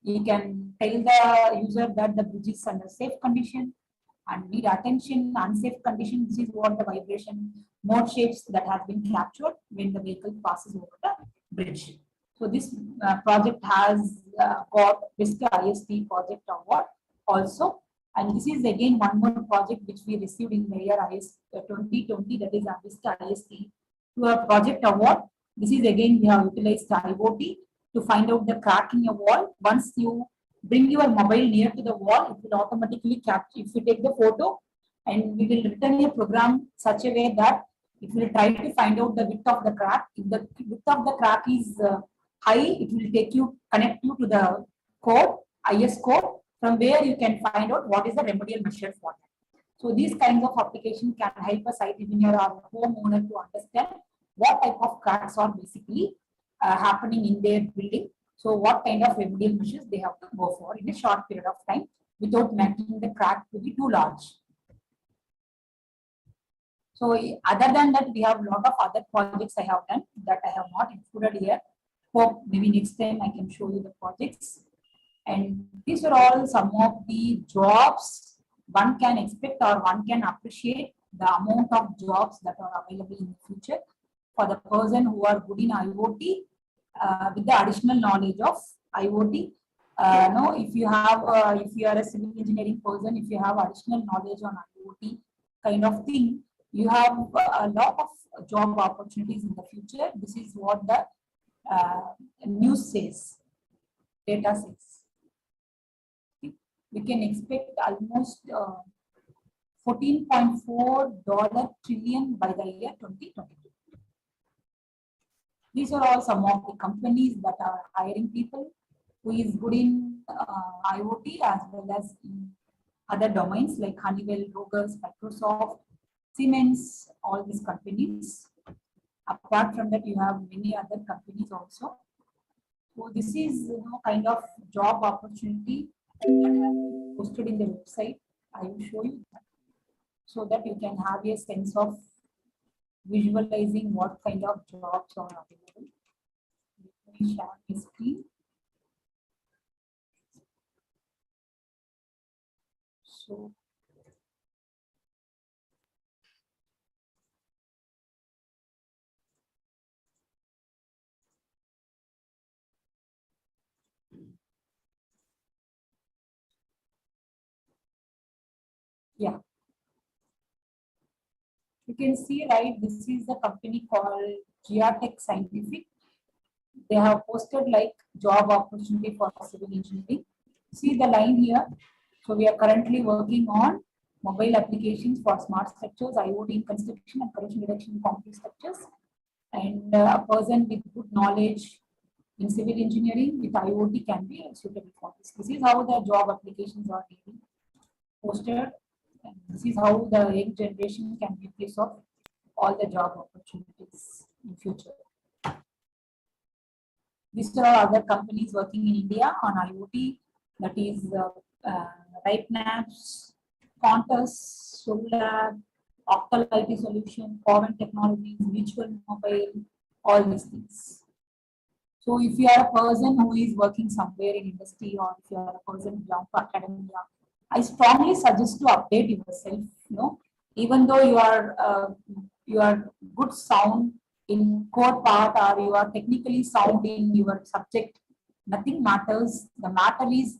we can tell the user that the bridge is under safe condition and need attention, unsafe condition. This is what the vibration mode shapes that has been captured when the vehicle passes over the bridge. So this project has got BISC IST project award also. And this is again one more project which we received in the year 2020, that is a BISC IST to a project award. This is again we have utilized IoT to find out the crack in your wall. Once you bring your mobile near to the wall, it will automatically capture. If you take the photo, and we will return a program such a way that it will try to find out the width of the crack. If the width of the crack is high, it will connect you to the code, IS code, from where you can find out what is the remedial measure for that. So these kinds of applications can help a site engineer or homeowner to understand what type of cracks are basically happening in their building. So what kind of remedial measures they have to go for in a short period of time without making the crack to be too large. So other than that, we have a lot of other projects I have done that I have not included here. Hope maybe next time I can show you the projects. And these are all some of the jobs one can expect or one can appreciate the amount of jobs that are available in the future for the person who are good in IoT with the additional knowledge of IoT. No, if you have, if you are a civil engineering person, if you have additional knowledge on IoT kind of thing, you have a lot of job opportunities in the future. This is what the news says, data says. We can expect almost $14.4 trillion by the year 2022. These are all some of the companies that are hiring people who is good in IoT as well as in other domains like Honeywell, Rogers, Microsoft, Siemens, all these companies. Apart from that, you have many other companies also. So this is kind of job opportunity that I have posted in the website. I will show you that so that you can have a sense of visualizing what kind of jobs are available. Let me share my screen. So yeah, you can see, right, this is a company called Gyroscopes Scientific. They have posted like job opportunity for civil engineering. See the line here. So we are currently working on mobile applications for smart structures, IoT in construction and corrosion reduction in concrete structures. And a person with good knowledge in civil engineering with IoT can be suitable for this. This is how the job applications are being posted. And this is how the young generation can make use of all the job opportunities in future. These are other companies working in India on IoT, that is RATNA, Qantas, Solar, Octal IT Solution, Coven Technologies, Mutual Mobile, all these things. So if you are a person who is working somewhere in industry or if you are a person who belongs to academia, I strongly suggest to update yourself. Even though you are good sound in core part or you are technically sound in your subject, nothing matters. The matter is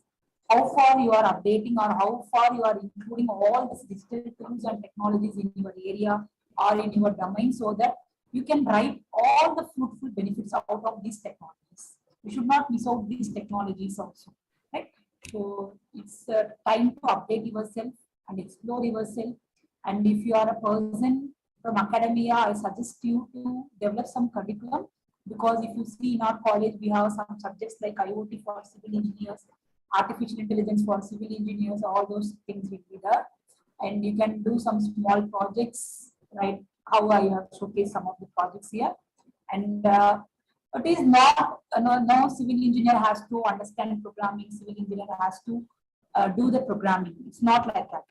how far you are updating or how far you are including all these digital tools and technologies in your area or in your domain so that you can write all the fruitful benefits out of these technologies. You should not miss out these technologies also, right? So it's time to update yourself and explore yourself. And if you are a person from academia, I suggest you to develop some curriculum, because if you see in our college, we have some subjects like IoT for civil engineers, artificial intelligence for civil engineers, all those things will be there. And you can do some small projects, right? How I have showcased some of the projects here. And it is not, no civil engineer has to understand programming, civil engineer has to do the programming. It's not like that.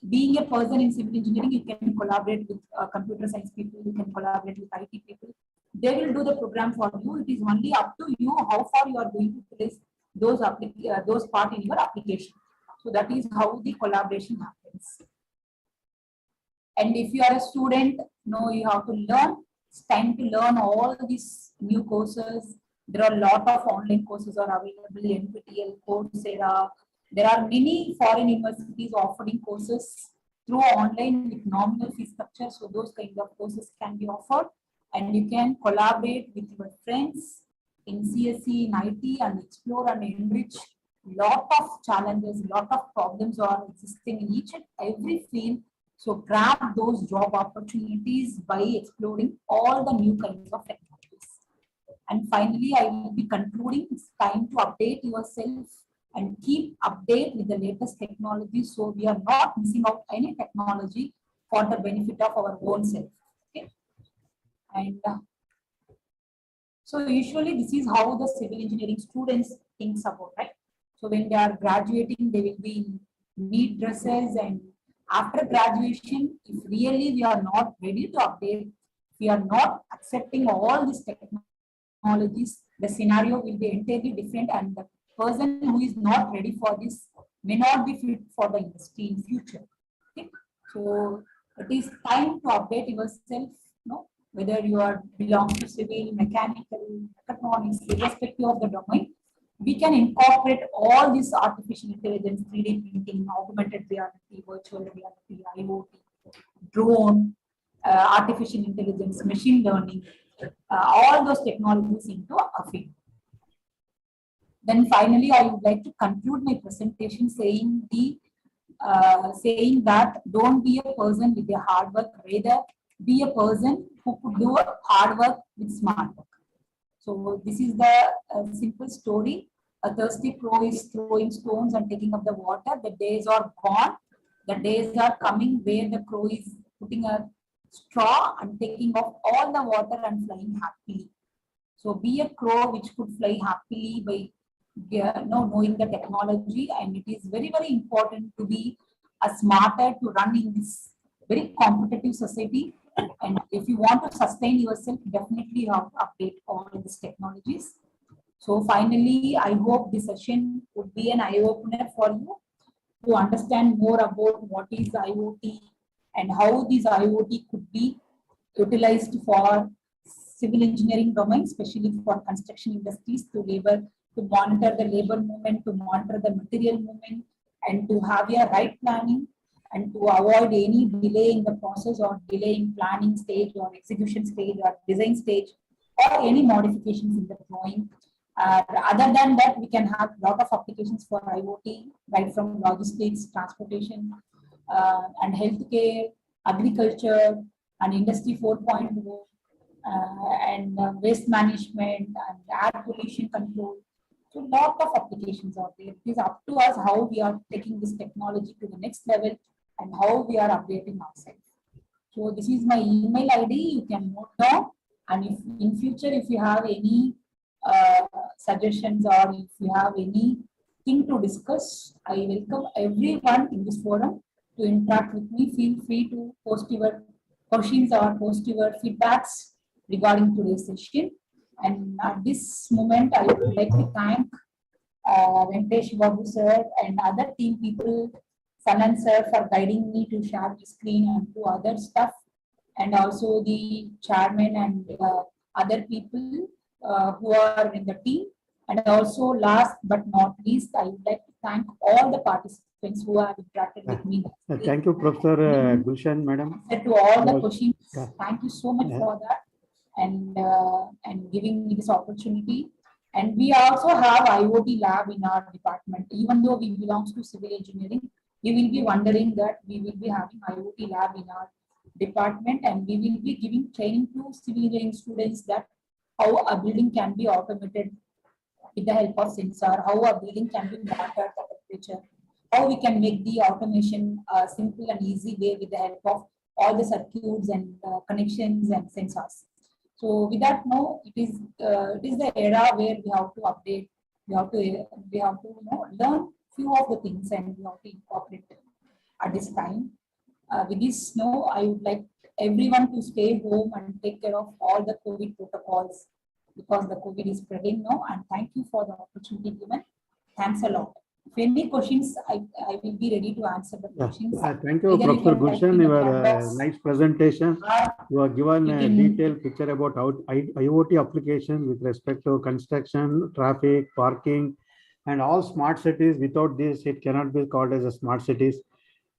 Being a person in civil engineering, you can collaborate with computer science people, you can collaborate with IT people. They will do the program for you. It is only up to you how far you are going to place those part in your application. So that is how the collaboration happens. And if you are a student, you have to learn. It's time to learn all these new courses. There are a lot of online courses are available, NPTEL, Coursera. There are many foreign universities offering courses through online with nominal fee structure. So those kind of courses can be offered, and you can collaborate with your friends in CSE, in IT, and explore and enrich. Lot of challenges, lot of problems are existing in each and every field. So grab those job opportunities by exploring all the new kinds of technologies. And finally, I will be concluding. It's time to update yourself and keep update with the latest technology, so we are not missing out any technology for the benefit of our own self. Okay. And so usually this is how the civil engineering students thinks about, right? So when they are graduating, they will be in neat dresses and After graduation, if really we are not ready to update, we are not accepting all these technologies, the scenario will be entirely different, and the person who is not ready for this may not be fit for the industry in future. Okay? So it is time to update yourself, whether you are belong to civil, mechanical, mechatronics, irrespective of the domain. We can incorporate all this artificial intelligence, 3D printing, augmented reality, virtual reality, IoT, drone, artificial intelligence, machine learning, all those technologies into a field. Then finally, I would like to conclude my presentation saying that don't be a person with a hard work, rather be a person who could do hard work with smart work. So this is the simple story. A thirsty crow is throwing stones and taking up the water. The days are gone. The days are coming where the crow is putting a straw and taking off all the water and flying happily. So be a crow which could fly happily by knowing the technology, and it is very, very important to be a smarter to run in this very competitive society. And if you want to sustain yourself, definitely you have to update all these technologies. So finally, I hope this session would be an eye-opener for you to understand more about what is IoT and how this IoT could be utilized for civil engineering domain, especially for construction industries, to monitor the labor movement, to monitor the material movement, and to have a right planning, and to avoid any delay in the process or delay in planning stage or execution stage or design stage or any modifications in the drawing. Other than that, we can have a lot of applications for IoT, right from logistics, transportation, and healthcare, agriculture, and industry 4.0, and waste management and air pollution control. So a lot of applications out there. It is up to us how we are taking this technology to the next level and how we are updating ourselves. So this is my email ID. You can note down. And if in future, if you have any suggestions or if you have anything to discuss, I welcome everyone in this forum to interact with me. Feel free to post your questions or post your feedbacks regarding today's session. And at this moment, I would like to thank Venkatesh Babu sir and other team people, Sanan sir, for guiding me to share the screen and do other stuff, and also the chairman and other people who are in the team. And also, last but not least, I would like to thank all the participants who have interacted with me. Thank you, Professor Gulshan, madam. To all the questions, thank you so much for that, and giving me this opportunity. And we also have IoT lab in our department. Even though we belong to civil engineering, you will be wondering that we will be having IoT lab in our department, and we will be giving training to civil engineering students that how a building can be automated with the help of sensor, how a building can be monitored the temperature, how we can make the automation simple and easy way with the help of all the circuits and connections and sensors. So with that, no, it is the era where we have to update, we have to learn few of the things, and we have to incorporate them at this time. With this, no, I would like everyone to stay home and take care of all the COVID protocols, because the COVID is spreading now. And thank you for the opportunity given. Thanks a lot. If any questions, I will be ready to answer the questions. Thank you, Professor Gulshan. Your nice presentation. You have given a detailed picture about how IoT applications with respect to construction, traffic, parking, and all smart cities. Without this, it cannot be called as a smart cities.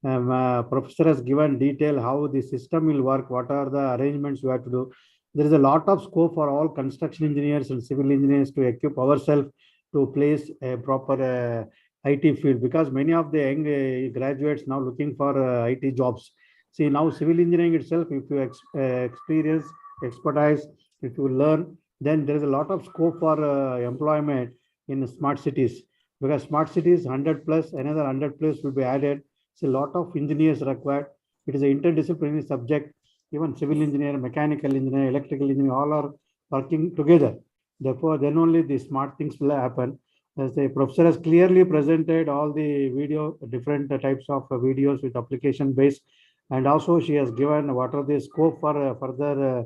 Professor has given detail how the system will work, what are the arrangements we have to do. There is a lot of scope for all construction engineers and civil engineers to equip ourselves to place a proper IT field, because many of the young graduates now looking for IT jobs. See, now civil engineering itself, if you experience, expertise, if you learn, then there is a lot of scope for employment in smart cities, because smart cities 100 plus, another 100 plus will be added. So a lot of engineers required. It is an interdisciplinary subject. Even civil engineer, mechanical engineer, electrical engineer, all are working together. Therefore, then only the smart things will happen. As the professor has clearly presented all the video, different types of videos with application based, and also she has given what are the scope for further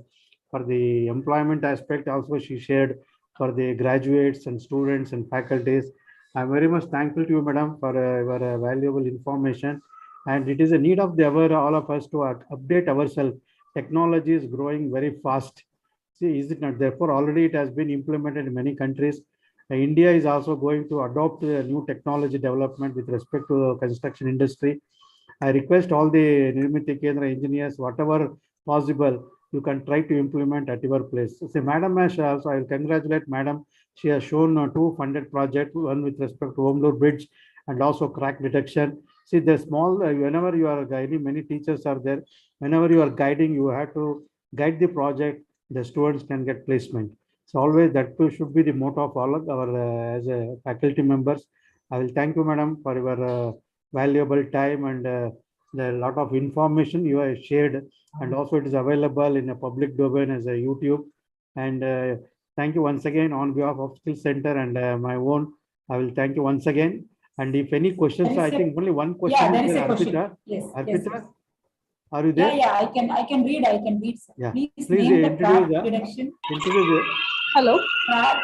for the employment aspect. Also, she shared for the graduates and students and faculties. I'm very much thankful to you, madam, for your valuable information. And it is a need of the hour, all of us to update ourselves. Technology is growing very fast. See, is it not? Therefore, already it has been implemented in many countries. India is also going to adopt new technology development with respect to the construction industry. I request all the Nirmiti Kendra engineers, whatever possible, you can try to implement at your place. So, Madam also, I will congratulate Madam. She has shown two funded projects, one with respect to home load bridge and also crack detection. See, the small, whenever you are guiding, many teachers are there. Whenever you are guiding, you have to guide the project, the students can get placement. So always that too should be the motto of all of our as a faculty members. I will thank you, madam, for your valuable time and the lot of information you have shared, and also it is available in a public domain as a YouTube. And thank you once again on behalf of Skill Center and my own. I will thank you once again. And if any questions, I think only one question. Yeah, there is there, a question. Arpita. Yes. Arpita, Yes. are you there? Yeah, I can read. Sir. Yeah. Please Please name the crack introduce detection. Introduce Hello. Crack.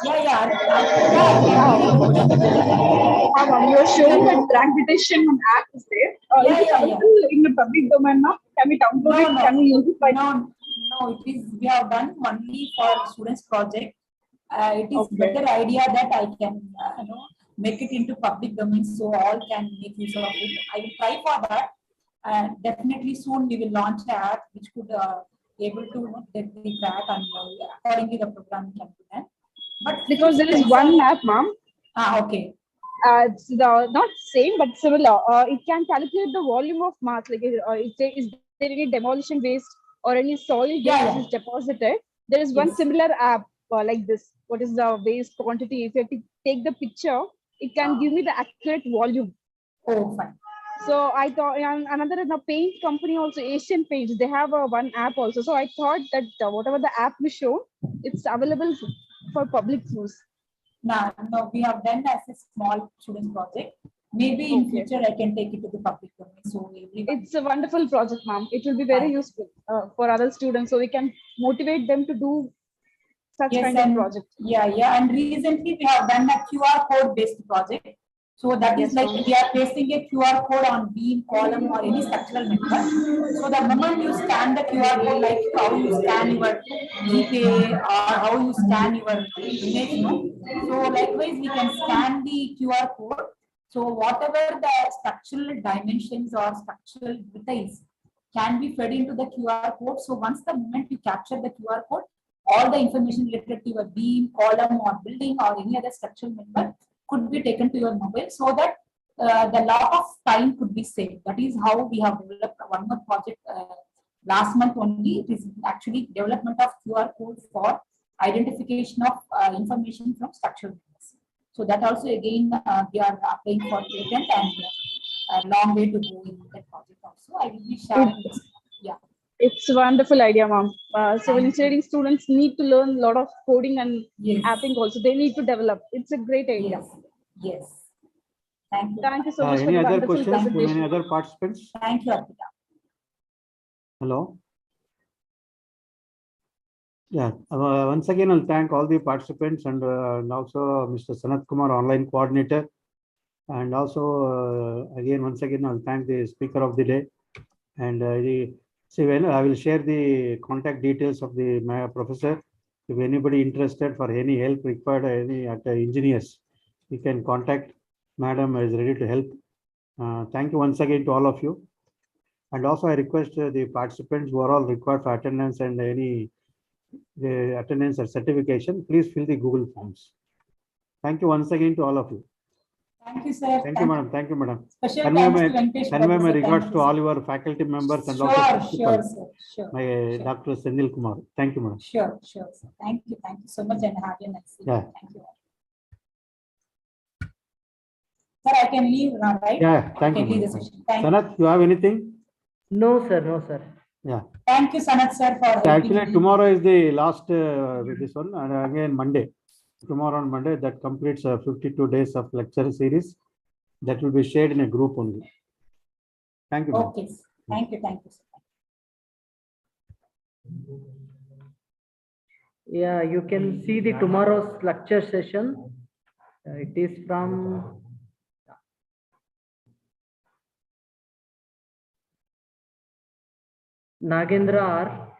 Yeah, I can read the question. You are showing that crack detection app is there. Is it available in the public domain now? Can we download it? Can we use it by No, it is. We have done only for students project. It is better idea that I can make it into public domain so all can make use of it. I will try for that. Definitely soon we will launch an app which could able to detect the crack and accordingly the program can be done. But because there is one app, ma'am. Okay. It's not same but similar. It can calculate the volume of mass. Like, is there any demolition waste or any soil waste is deposited? There is one similar app like this. What is the waste quantity? If you have to take the picture, it can give me the accurate volume. Oh, fine. So I thought another paint company also, Asian Paints, they have one app also. So I thought that whatever the app we show, it's available for public use. No, we have done as a small student project. Maybe in future I can take it to the public domain. So it's a wonderful project, ma'am. It will be very useful for other students, so we can motivate them to do such kind of project. Yeah. And recently we have done a QR code based project. So that is like we are pasting a QR code on beam, column, or any structural member. So the moment you scan the QR code, like how you scan your GPA or how you scan your image, so likewise we can scan the QR code. So whatever the structural dimensions or structural details can be fed into the QR code. So once the moment you capture the QR code, all the information related to your beam, column, or building or any other structural member could be taken to your mobile, so that the lot of time could be saved. That is how we have developed one more project last month only. It is actually development of QR code for identification of information from structural members. So that also again we are applying for patent and a long way to go in that project also. I will be sharing this. Yeah. It's a wonderful idea, ma'am. Civil engineering students need to learn a lot of coding and apping also. They need to develop. It's a great idea. Yes. Thank you. Thank you so much for any the other wonderful questions from presentation. any other participants? Thank you, Arpita. Hello. Yeah, once again, I'll thank all the participants and also Mr. Sanat Kumar, online coordinator. And also, once again, I'll thank the speaker of the day. And I will share the contact details of my professor. If anybody interested for any help required, any at engineers, you can contact. Madam is ready to help. Thank you once again to all of you. And also, I request the participants who are all required for attendance and any attendance or certification, please fill the Google forms. Thank you once again to all of you. Thank you, sir. Thank you, madam. Thank you, madam. Special Convey my regards to all your faculty members and also sure, sir. Sure. My Dr. Senil Kumar. Thank you, madam. Sure, sir. Thank you so much and have a nice day. Yeah. Thank you. Sir, I can leave now, right? Yeah, thank you. Sanat, you have anything? No, sir. No, sir. Yeah. Thank you, Sanat, sir, for Actually, tomorrow is the last this one, and again Monday. tomorrow on Monday. That completes 52 days of lecture series that will be shared in a group only. Thank you. ma'am. Okay, thank you, sir. Yeah, you can see the tomorrow's lecture session. It is from Nagendra R.